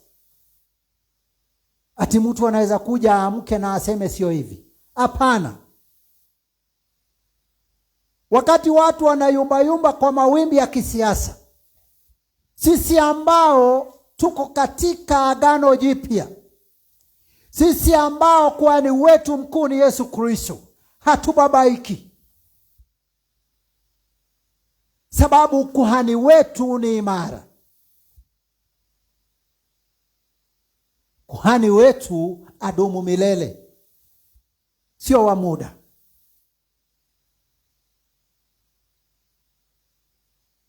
ati mtu anaweza kuja amke na aseme sio hivi. Hapana. Wakati watu wanayumbayumba kwa mawimbi ya kisiasa, sisi ambao tuko katika Agano Jipya, sisi ambao kuhani wetu mkuu ni Yesu Kristo, hatubabaiki, sababu kuhani wetu ni imara. Kuhani wetu adumu milele, sio wa muda.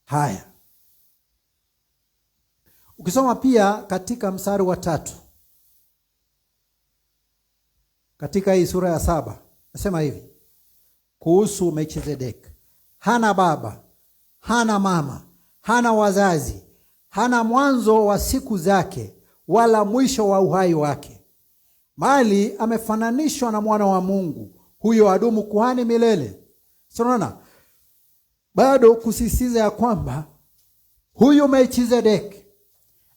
Haya, ukisoma pia katika mstari wa 3 katika hii sura ya 7, nasema hivi kuhusu Melkizedeki: hana baba, hana mama, hana wazazi, hana mwanzo wa siku zake, wala mwisho wa uhai wake, bali amefananishwa na mwana wa Mungu, huyo adumu kuhani milele. Unaona, bado kusisitiza ya kwamba huyu Melkizedeki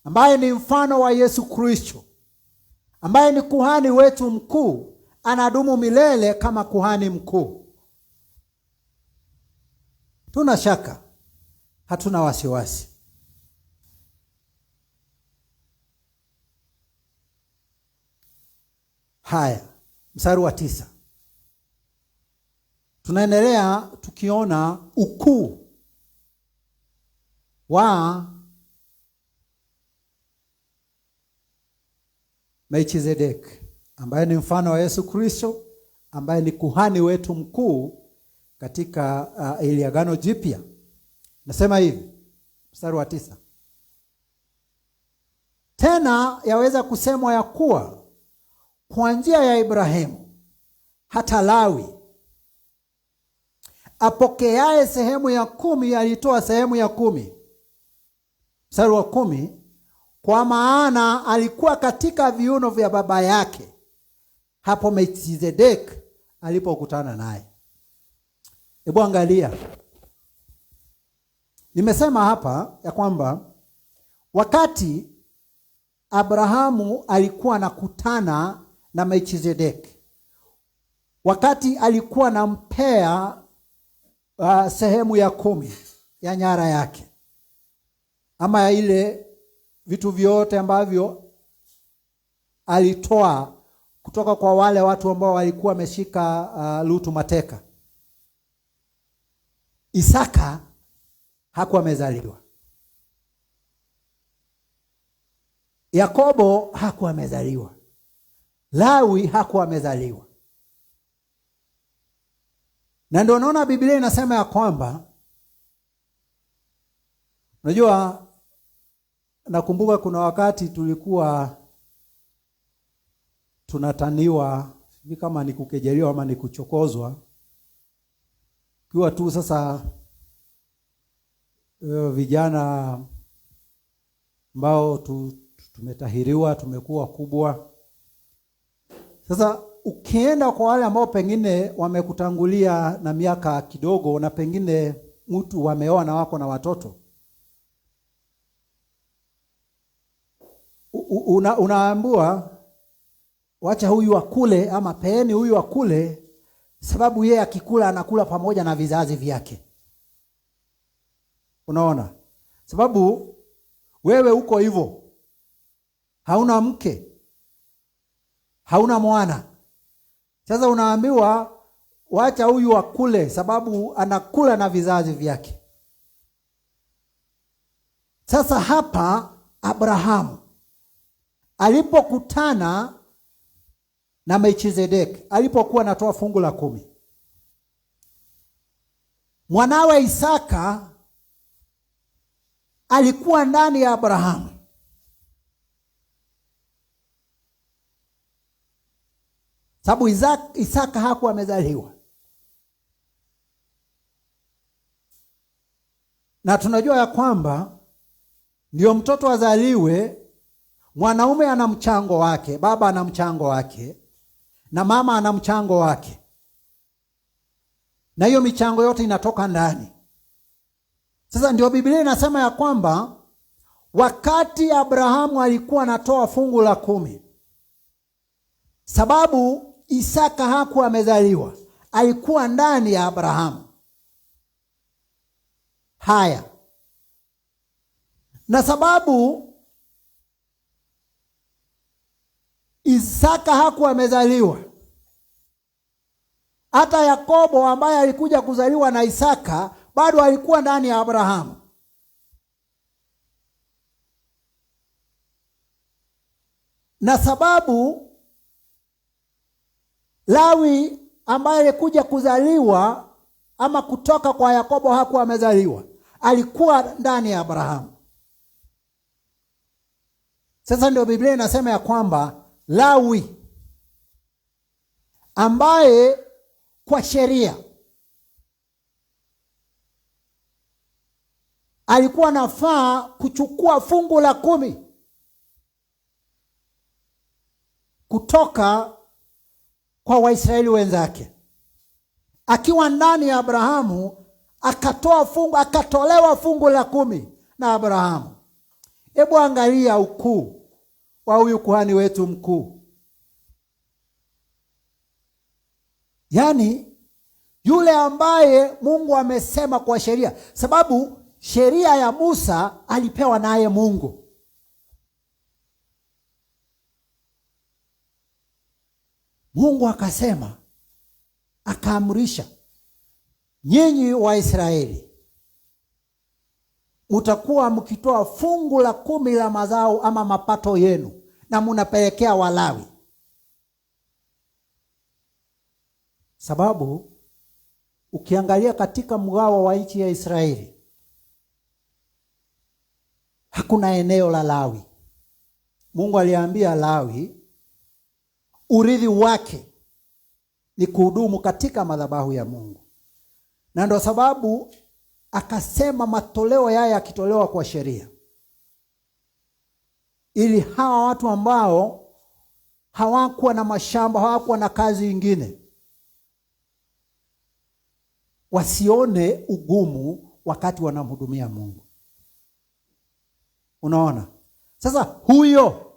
ambaye ni mfano wa Yesu Kristo, ambaye ni kuhani wetu mkuu, anadumu milele kama kuhani mkuu. Tuna shaka, hatuna wasiwasi. Haya, mstari wa 9. Tunaendelea tukiona ukuu wa Melkizedeki ambaye ni mfano wa Yesu Kristo, ambaye ni kuhani wetu mkuu katika ile Agano Jipya. Nasema hivi mstari wa 9: tena yaweza kusemwa ya kuwa kwa njia ya Ibrahimu hata Lawi apokeaye sehemu ya 10 alitoa sehemu ya 10. Mstari wa 10: kwa maana alikuwa katika viuno vya baba yake hapo Melkizedeki alipokutana naye. Hebu angalia, nimesema hapa ya kwamba wakati Abrahamu alikuwa anakutana na Melkizedeki, wakati alikuwa anampea sehemu ya 10 ya nyara yake, ama ya ile vitu vyote ambavyo alitoa kutoka kwa wale watu ambao walikuwa wameshika Lutu mateka, Isaka hakuwa amezaliwa, Yakobo hakuwa amezaliwa, Lawi hakuwa amezaliwa. Na ndio naona Biblia inasema ya kwamba, unajua, nakumbuka kuna wakati tulikuwa tunataniwa, hivi kama ni kukejeliwa ama ni kuchokozwa, kiwa tu sasa vijana ambao tumetahiriwa, tumekuwa kubwa. Sasa ukienda kwa wale ambao pengine wamekutangulia na miaka kidogo, na pengine mtu wameoa na wako na watoto, unaambiwa wacha huyu akule, ama peeni huyu akule, sababu yeye akikula anakula pamoja na vizazi vyake. Unaona? Sababu wewe uko hivyo, hauna mke, hauna mwana. Sasa unaambiwa wacha huyu akule, sababu anakula na vizazi vyake. Sasa hapa Abrahamu alipokutana na Melkizedeki, alipokuwa anatoa fungu la 10, mwanawe Isaka alikuwa ndani ya Abrahamu. Sababu Isaka hakuwa amezaliwa. Na tunajua ya kwamba ndio mtoto azaliwe, mwanaume ana mchango wake, baba ana mchango wake, na mama ana mchango wake. Na hiyo michango yote inatoka ndani. Sasa ndio Biblia inasema ya kwamba wakati Abrahamu alikuwa anatoa fungu la 10, sababu Isaka hakuwa amezaliwa, alikuwa ndani ya Abrahamu. Haya. Na sababu Isaka hakuwa amezaliwa, hata Yakobo ambaye alikuja kuzaliwa na Isaka bado alikuwa ndani ya Abrahamu. Na sababu Lawi ambaye alikuja kuzaliwa ama kutoka kwa Yakobo hakuwa amezaliwa, alikuwa ndani ya Abrahamu. Sasa ndio Biblia inasema ya kwamba Lawi ambaye kwa sheria alikuwa nafaa kuchukua fungu la 10 kutoka kwa Waisraeli wenzake, akiwa ndani ya Abrahamu akatolewa fungu la 10 na Abrahamu. Hebu angalia ukuu wa huyu kuhani wetu mkuu. Yaani yule ambaye Mungu amesema kwa sheria, sababu sheria ya Musa alipewa naye Mungu. Mungu akasema, akaamrisha, nyinyi Waisraeli mtakuwa mkitoa fungu la 10 la mazao ama mapato yenu, na mnapelekea Walawi. Sababu ukiangalia katika mgawo wa nchi ya Israeli hakuna eneo la Lawi. Mungu aliambia Lawi urithi wake ni kuhudumu katika madhabahu ya Mungu. Na ndio sababu akasema matoleo yao yakitolewa kwa sheria, ili hawa watu ambao hawakuwa na mashamba, hawakuwa na kazi nyingine, wasione ugumu wakati wanamhudumia Mungu. Unaona? Sasa huyo,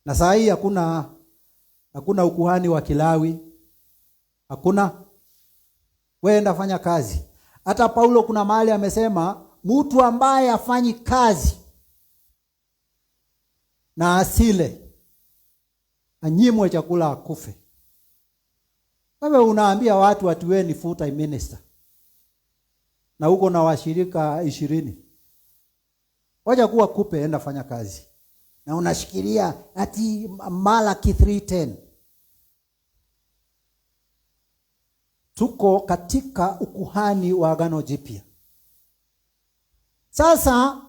na saa hii hakuna ukuhani wa Kilawi. Hakuna. Wewe enda fanya kazi. Hata Paulo kuna mahali amesema mtu ambaye afanyi kazi na asile, anyimwe chakula akufe. Wewe unaambia watu wewe ni full time minister, na uko na washirika 20. Wacha kuwa kupe, enda fanya kazi. Na unashikilia ati Malaki 3:10. Tuko katika ukuhani wa Agano Jipya. Sasa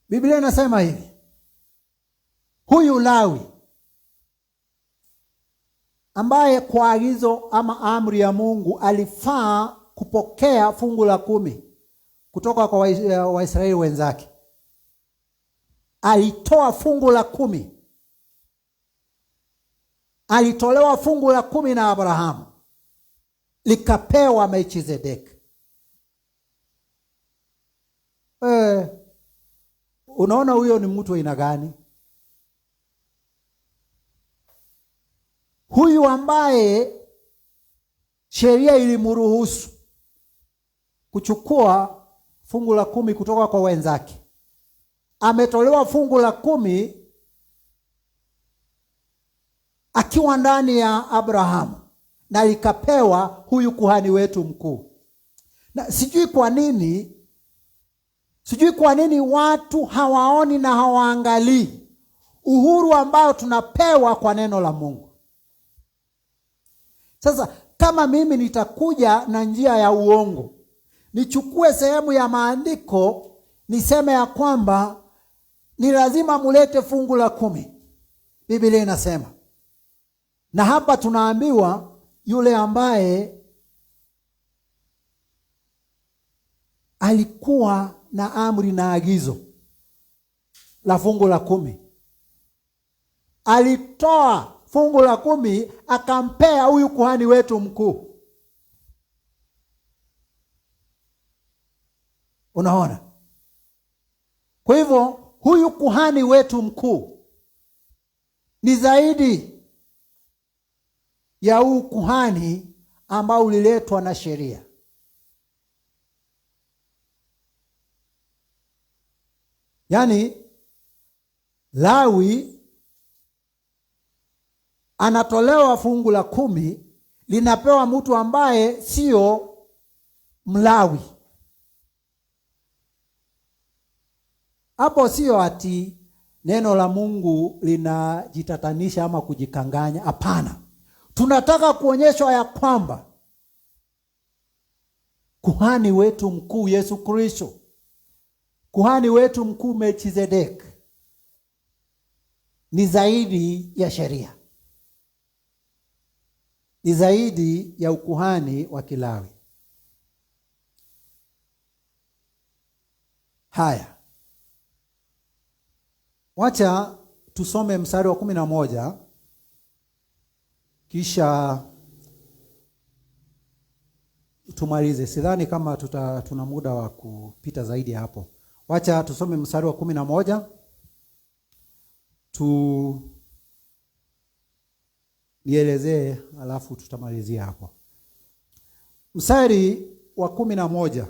Biblia inasema hivi, huyu Lawi ambaye kwa agizo ama amri ya Mungu alifaa kupokea fungu la 10 kutoka kwa Waisraeli wenzake, alitoa fungu la 10. Alitolewa fungu la 10 na Abrahamu, likapewa Melchizedeki. Unaona huyo ni mtu aina gani? Huyu ambaye sheria ilimruhusu kuchukua fungu la 10 kutoka kwa wenzake, ametolewa fungu la 10 akiwa ndani ya Abrahamu, na likapewa huyu kuhani wetu mkuu. Na sijui kwa nini watu hawaoni na hawaangalii uhuru ambao tunapewa kwa neno la Mungu. Sasa kama mimi nitakuja na njia ya uongo, nichukue sehemu ya maandiko niseme ya kwamba ni lazima mulete fungu la 10, Biblia inasema. Na hapa tunaambiwa yule ambaye alikuwa na amri na agizo la fungu la 10. Alitoa fungu la 10 akampea huyu kuhani wetu mkuu. Unaona? Kwa hivyo huyu kuhani wetu mkuu ni zaidi ya huu kuhani ambao uliletwa na sheria. Yaani Lawi anatolewa fungu la 10, linapewa mtu ambaye sio Mlawi. Hapo sio ati neno la Mungu linajitatanisha ama kujikanganya. Hapana. Tunataka kuonyeshwa ya kwamba kuhani wetu mkuu Yesu Kristo, kuhani wetu mkuu Melkizedek ni zaidi ya sheria. Ni zaidi ya ukuhani wa Kilawi. Haya. Wacha tusome mstari wa 11 kisha tumalize. Sidhani kama tuna muda wa kupita zaidi hapo. Wacha tusome mstari wa 11 nielezee, alafu tutamalizia hapo. Mstari wa 11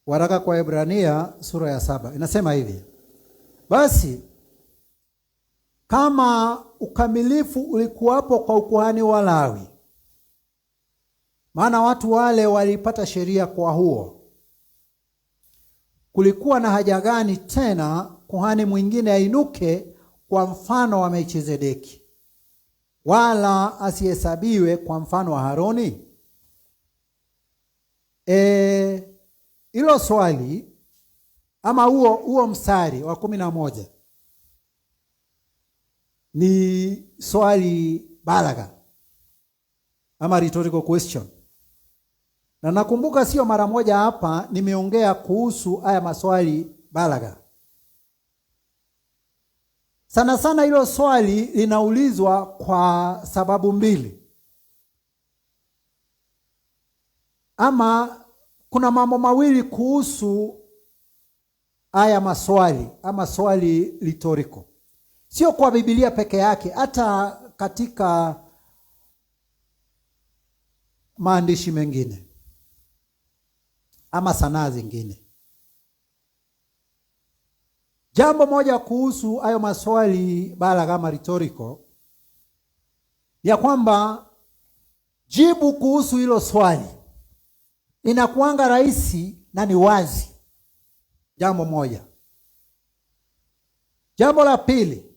waraka kwa Ibrania sura ya 7 inasema hivi: basi kama ukamilifu ulikuwapo kwa ukuhani wa Lawi, maana watu wale walipata sheria kwa huo, kulikuwa na haja gani tena kuhani mwingine ainuke kwa mfano wa Melkizedeki, wala asihesabiwe kwa mfano wa Haroni? Hilo swali ama huo mstari wa 11 ni swali balagha ama rhetorical question. Na nakumbuka sio mara moja hapa nimeongea kuhusu haya maswali balagha. Sana sana hilo swali linaulizwa kwa sababu mbili. Ama kuna mambo mawili kuhusu haya maswali ama swali rhetorical. Sio kwa Biblia peke yake, hata katika maandishi mengine ama sanaa zingine. Jambo moja kuhusu hayo maswali balagha kama rhetorical ya kwamba jibu kuhusu hilo swali inakuanga rahisi na ni wazi. Jambo moja. Jambo la pili,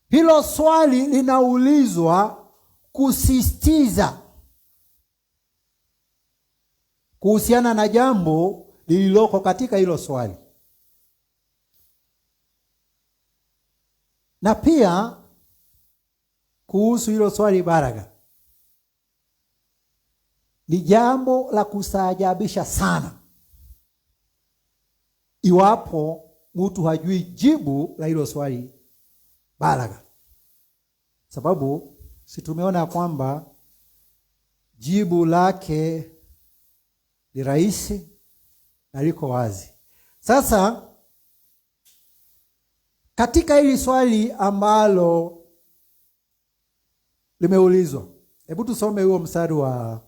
hilo swali linaulizwa kusisitiza kuhusiana na jambo lililoko katika hilo swali. Na pia kuhusu hilo swali balagha, ni jambo la kustaajabisha sana iwapo mtu hajui jibu la hilo swali balagha. Sababu si tumeona kwamba jibu lake ni rahisi na liko wazi. Sasa katika hili swali ambalo limeulizwa, hebu tusome huo mstari wa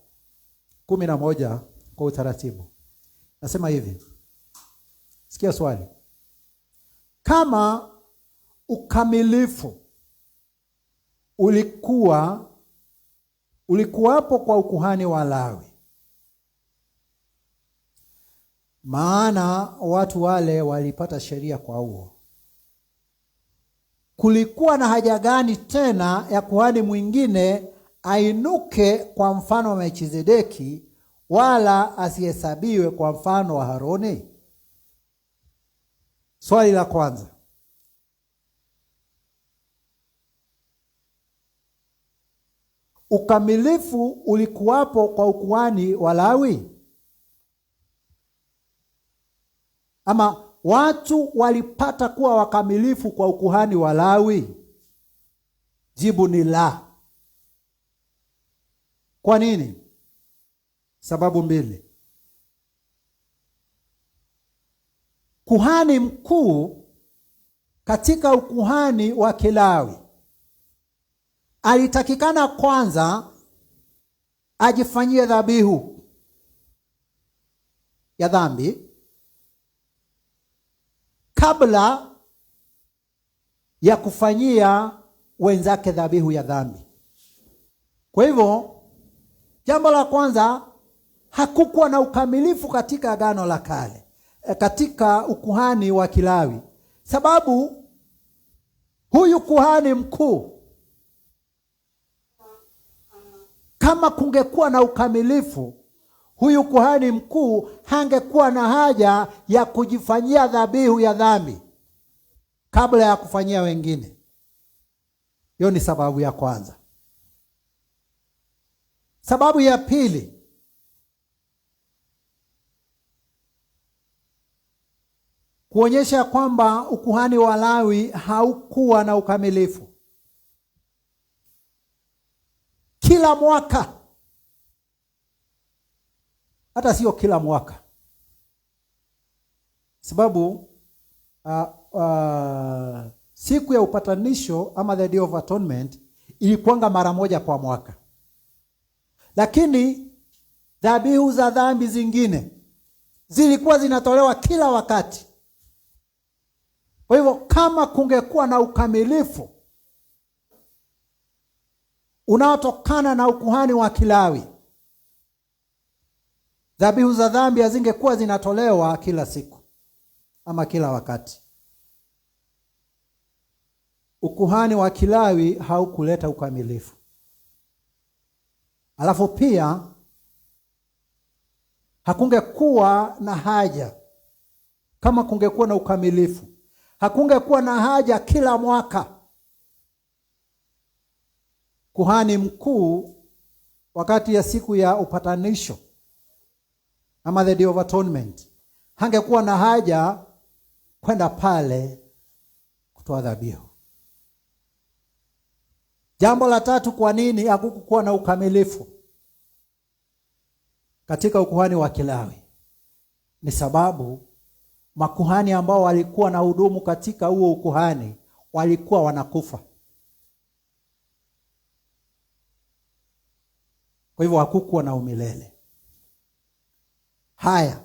11 kwa utaratibu. Nasema hivi. Sikia swali. Kama ukamilifu ulikuwapo kwa ukuhani wa Lawi, maana watu wale walipata sheria kwa huo, kulikuwa na haja gani tena ya kuhani mwingine ainuke kwa mfano wa Melkizedeki, wala asihesabiwe kwa mfano wa Haroni? Swali la kwanza. ukamilifu ulikuwapo kwa ukuhani wa Lawi? Ama watu walipata kuwa wakamilifu kwa ukuhani wa Lawi? Jibu ni la. Kwa nini? Sababu mbili. Kuhani mkuu katika ukuhani wa Kilawi alitakikana kwanza ajifanyie dhabihu ya dhambi kabla ya kufanyia wenzake dhabihu ya dhambi. Kwa hivyo, jambo la kwanza, hakukuwa na ukamilifu katika Agano la Kale, katika ukuhani wa Kilawi, sababu huyu kuhani mkuu, kama kungekuwa na ukamilifu, huyu kuhani mkuu hangekuwa na haja ya kujifanyia dhabihu ya dhambi kabla ya kufanyia wengine. Hiyo ni sababu ya kwanza. Sababu ya pili, kuonyesha kwamba ukuhani wa Lawi haukuwa na ukamilifu. Kila mwaka, hata sio kila mwaka, sababu siku ya upatanisho ama the Day of Atonement ilikuanga mara moja kwa mwaka, lakini dhabihu za dhambi zingine zilikuwa zinatolewa kila wakati. Kwa hivyo, kama kungekuwa na ukamilifu unaotokana na ukuhani wa Kilawi, dhabihu za dhambi hazingekuwa zinatolewa kila siku ama kila wakati. Ukuhani wa Kilawi haukuleta ukamilifu. Alafu pia hakungekuwa na haja, kama kungekuwa na ukamilifu, hakungekuwa na haja kila mwaka kuhani mkuu wakati ya siku ya upatanisho ama the Day of Atonement, hangekuwa na haja kwenda pale kutoa dhabihu. Jambo la tatu, kwa nini hakukuwa na ukamilifu katika ukuhani wa Kilawi? Ni sababu makuhani ambao walikuwa na hudumu katika huo ukuhani walikuwa wanakufa. Kwa hivyo hakukuwa na umilele. Haya,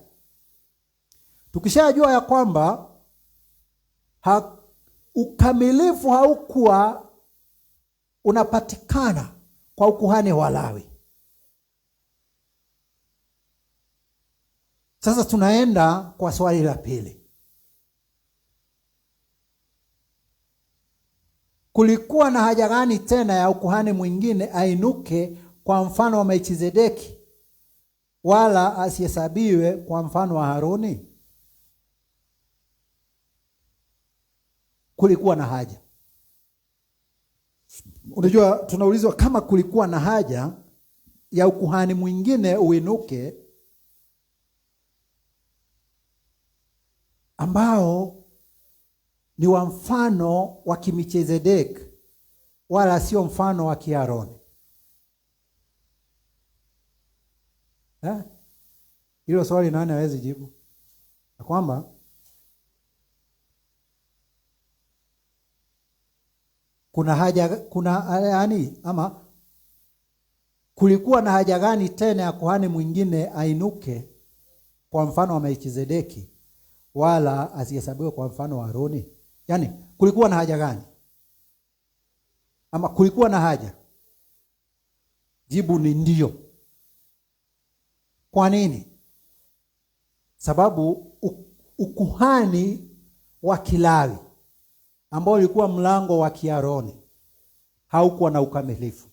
tukishajua ya kwamba ukamilifu haukuwa unapatikana kwa ukuhani wa Lawi, sasa tunaenda kwa swali la pili. Kulikuwa na haja gani tena ya ukuhani mwingine ainuke kwa mfano wa Melkizedeki, wala asihesabiwe kwa mfano wa Haruni? Kulikuwa na haja. Unajua, tunaulizwa kama kulikuwa na haja ya ukuhani mwingine uinuke ambao ni wa mfano wa Melkizedeki, wala sio mfano wa Kiaroni. Hilo swali nani hawezi jibu? Na kwamba kulikuwa na haja gani tena ya kuhani mwingine ainuke kwa mfano wa Melkizedeki, wala asihesabiwe kwa mfano wa Haruni? Yaani, kulikuwa na haja gani? Ama kulikuwa na haja? Jibu ni ndio. Kwa nini? Sababu ukuhani wa Kilawi ambao ulikuwa mlango wa Kiaroni haukuwa na ukamilifu.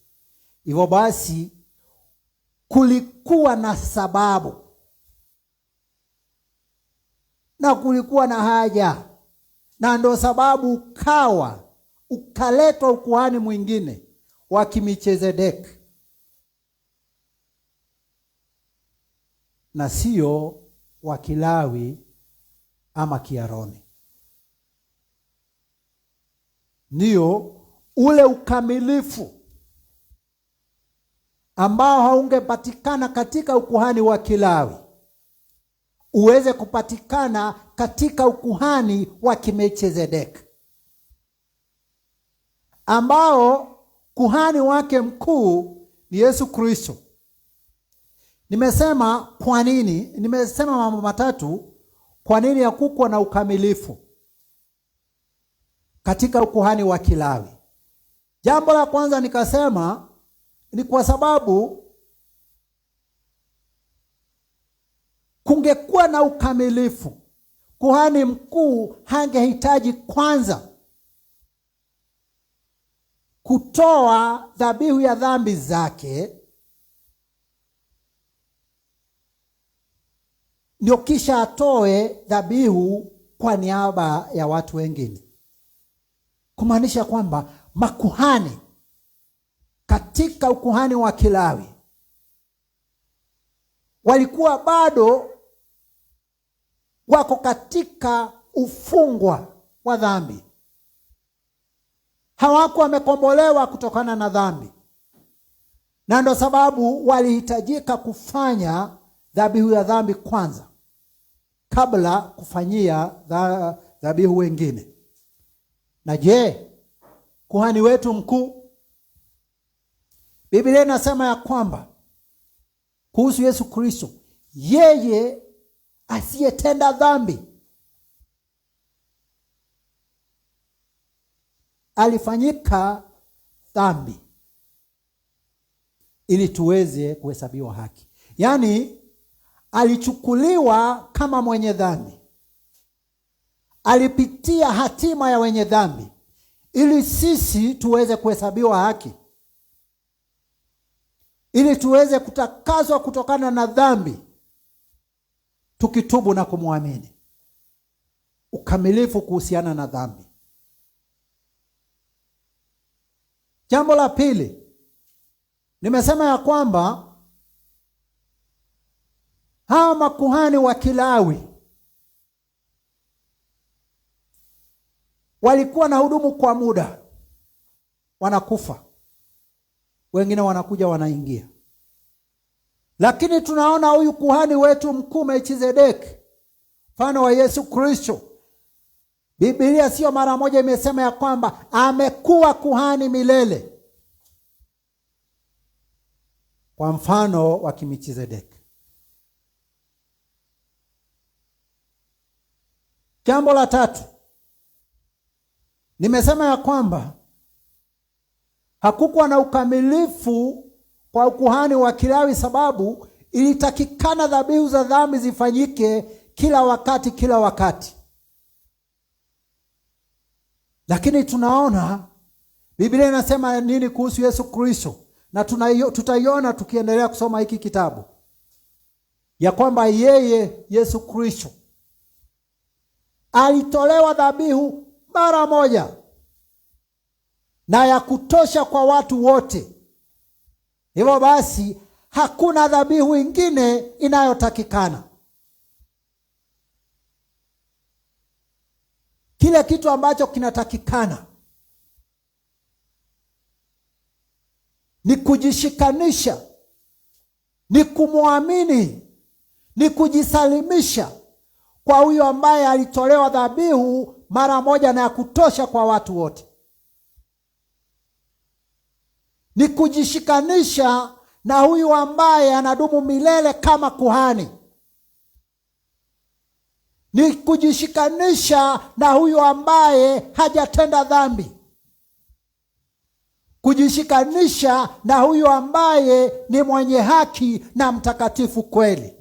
Hivyo basi kulikuwa na sababu na kulikuwa na haja, na ndio sababu ukaletwa ukuhani mwingine wa Melkizedeki na sio wa Kilawi ama Kiaroni. Ndio ule ukamilifu ambao haungepatikana katika ukuhani wa Kilawi uweze kupatikana katika ukuhani wa Kimelkizedeki, ambao kuhani wake mkuu ni Yesu Kristo. Nimesema kwa nini? Nimesema mambo matatu kwa nini hakukuwa na ukamilifu katika ukuhani wa Kilawi. Jambo la kwanza nikasema ni kwa sababu kungekuwa na ukamilifu, kuhani mkuu hangehitaji kwanza kutoa dhabihu ya dhambi zake ndio kisha atoe dhabihu kwa niaba ya watu wengine. Kumaanisha kwamba makuhani katika ukuhani wa Kilawi walikuwa bado wako katika ufungwa wa dhambi. Hawakuwa wamekombolewa kutokana na dhambi, na ndio sababu walihitajika kufanya dhabihu ya dhambi kwanza kabla kufanyia dhabihu wengine. Na je, kuhani wetu mkuu, Biblia inasema ya kwamba kuhusu Yesu Kristo, yeye asiyetenda dhambi alifanyika dhambi ili tuweze kuhesabiwa haki. Yaani alichukuliwa kama mwenye dhambi, alipitia hatima ya wenye dhambi ili sisi tuweze kuhesabiwa haki, ili tuweze kutakaswa kutokana na dhambi tukitubu na kumwamini. Ukamilifu kuhusiana na dhambi. Jambo la pili, nimesema ya kwamba hawa makuhani wa Kilawi walikuwa na hudumu kwa muda, wanakufa, wengine wanakuja wanaingia. Lakini tunaona huyu kuhani wetu mkuu Melkizedeki, mfano wa Yesu Kristo, Biblia sio mara moja imesema ya kwamba amekuwa kuhani milele kwa mfano wa Melkizedeki. Jambo la tatu, nimesema ya kwamba hakukuwa na ukamilifu kwa ukuhani wa Kilawi sababu ilitakikana dhabihu za dhambi zifanyike kila wakati. Lakini tunaona Biblia inasema nini kuhusu Yesu Kristo, na tutaiona tukiendelea kusoma hiki kitabu, ya kwamba yeye Yesu Kristo alitolewa dhabihu mara moja na ya kutosha kwa watu wote. Hivyo basi hakuna dhabihu ingine inayotakikana. Kile kitu ambacho kinatakikana ni kujishikanisha, ni kumwamini, ni kujisalimisha kwa huyo ambaye alitolewa dhabihu mara moja na ya kutosha kwa watu wote. Ni kujishikanisha na huyu ambaye anadumu milele kama kuhani. Ni kujishikanisha na huyu ambaye hajatenda dhambi. Kujishikanisha na huyu ambaye ni mwenye haki na mtakatifu kweli.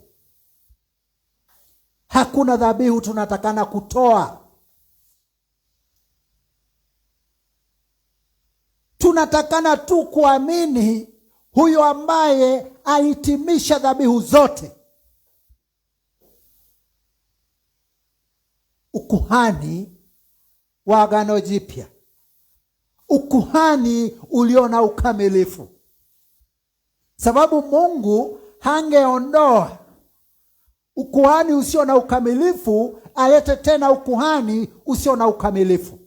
Hakuna dhabihu tunatakana kutoa. Tunatakana tu kuamini huyu ambaye alitimisha dhabihu zote. Ukuhani wa Agano Jipya, ukuhani ulio na ukamilifu. Sababu Mungu hangeondoa ukuhani usio na ukamilifu alete tena ukuhani usio na ukamilifu.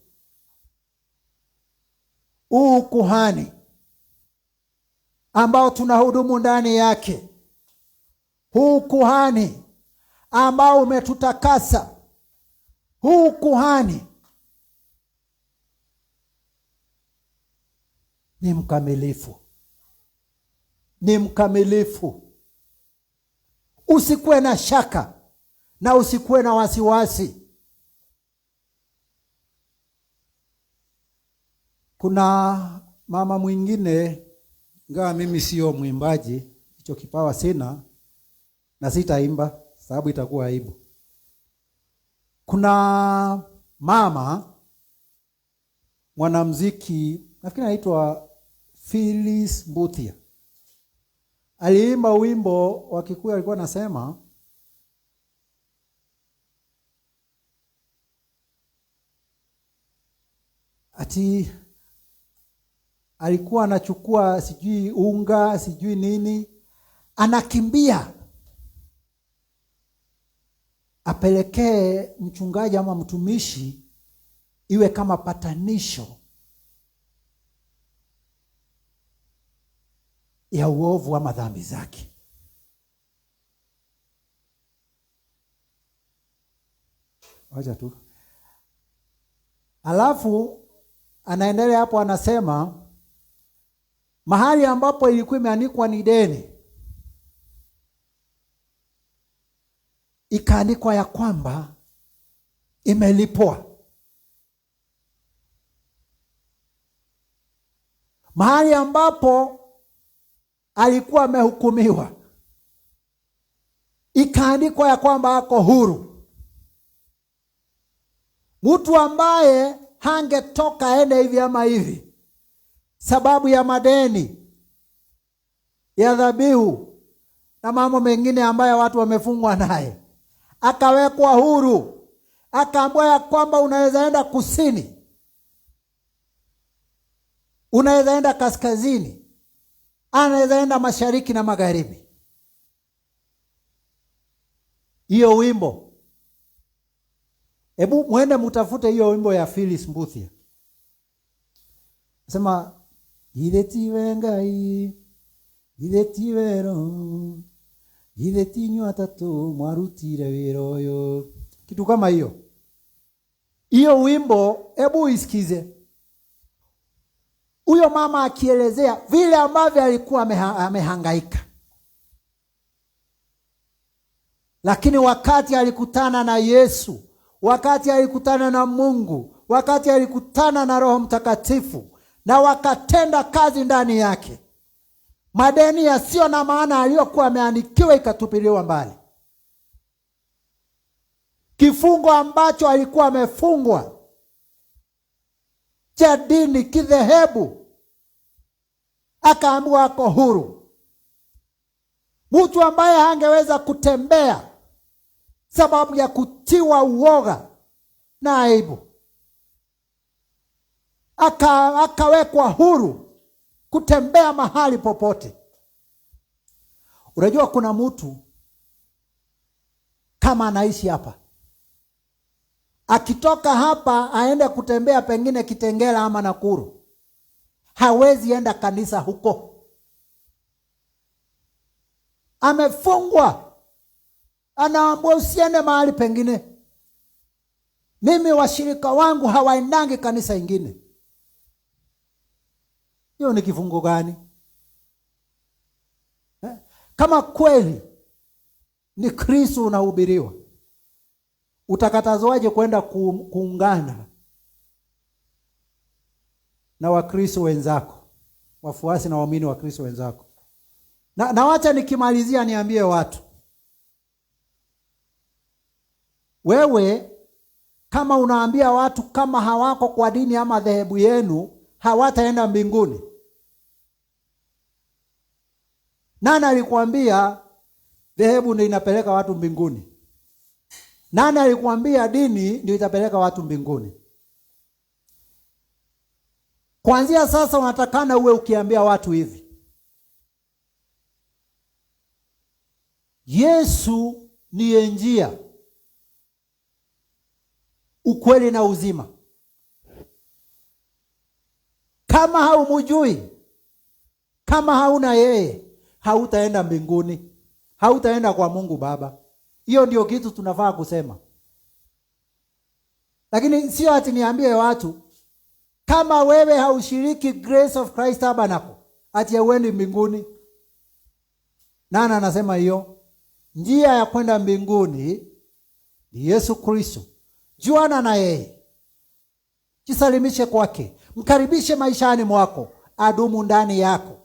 Ukuhani ambao tunahudumu ndani yake, ukuhani ambao umetutakasa, ukuhani ni mkamilifu. Ni mkamilifu. Usikuwe na shaka na usikuwe na wasiwasi. Kuna mama mwingine, ingawa mimi sio mwimbaji, hicho kipawa sina na sitaimba sababu itakuwa aibu. Kuna mama mwanamuziki, nafikiri anaitwa Phyllis Mbuthia. Aliimba wimbo wa Kikuyu, alikuwa anasema ati alikuwa anachukua sijui unga sijui nini, anakimbia apelekee mchungaji ama mtumishi iwe kama patanisho ya uovu ama dhambi zake. Wacha tu. Alafu anaendelea hapo, anasema mahali ambapo ilikuwa imeandikwa ni deni, ikaandikwa ya kwamba imelipwa. Mahali ambapo alikuwa amehukumiwa, ikaandikwa ya kwamba ako huru. Mtu ambaye hangetoka aende hivi ama hivi sababu ya madeni ya dhabihu na mambo mengine ambayo watu wamefungwa naye, akawekwa huru. Akaambiwa ya kwamba unaweza enda kusini, unaweza enda kaskazini, anaweza enda mashariki na magharibi. Hiyo wimbo, hebu muende mutafute hiyo wimbo ya Phyllis Mbuthia. Sema idetiwe ngai, idetiwe ro, idetinyo atatu mwarutire wira uyu, kitu kama hiyo. Hiyo wimbo hebu isikize. Huyo mama akielezea vile ambavyo alikuwa amehangaika, lakini wakati alikutana na Yesu, wakati alikutana na Mungu, wakati alikutana na Roho Mtakatifu na wakatenda kazi ndani yake, madeni yasiyo na maana aliyokuwa ameandikiwa ikatupiliwa mbali. Kifungo ambacho alikuwa amefungwa cha dini, kidhehebu, akaambiwa ako huru. Mtu ambaye hangeweza kutembea sababu ya kutiwa uoga na aibu, akawekwa huru kutembea mahali popote. Unajua kuna mtu kama anaishi hapa, akitoka hapa aende kutembea pengine Kitengela ama Nakuru, hawezi enda kanisa huko. Amefungwa, anaambiwa usiende mahali pengine. Mimi washirika wangu hawaendangi kanisa ingine. Hiyo ni kifungo gani? Kama kweli ni Kristo unahubiriwa, utakatazwaje kwenda kuungana na Wakristo wenzako, wafuasi na waamini wa Kristo wenzako? Na wacha nikimalizia niambie watu, wewe kama unaambia watu kama hawako kwa dini ama dhehebu yenu hawataenda mbinguni, nani alikwambia dhehebu ndio inapeleka watu mbinguni? Nani alikwambia dini ndio itapeleka watu mbinguni? Kuanzia sasa unatakana uwe ukiambia watu hivi: Yesu niye njia, ukweli na uzima. Kama haumjui, kama hauna yeye, hautaenda mbinguni, hautaenda kwa Mungu Baba. Hiyo ndio kitu tunafaa kusema. Lakini sio ati niambie watu kama wewe haushiriki Grace of Christ Tabernacle ati hauendi mbinguni. Nani anasema hiyo? Njia ya kwenda mbinguni ni Yesu Kristo. Juana na yeye, jisalimishe kwake, mkaribishe maishani mwako, adumu ndani yako,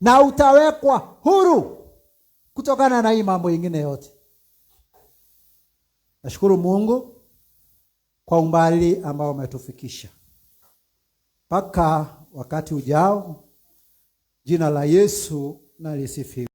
na utawekwa huru kutokana na hii mambo ingine yote. Nashukuru Mungu kwa umbali ambao umetufikisha. Mpaka wakati ujao, jina la Yesu na lisifiwe.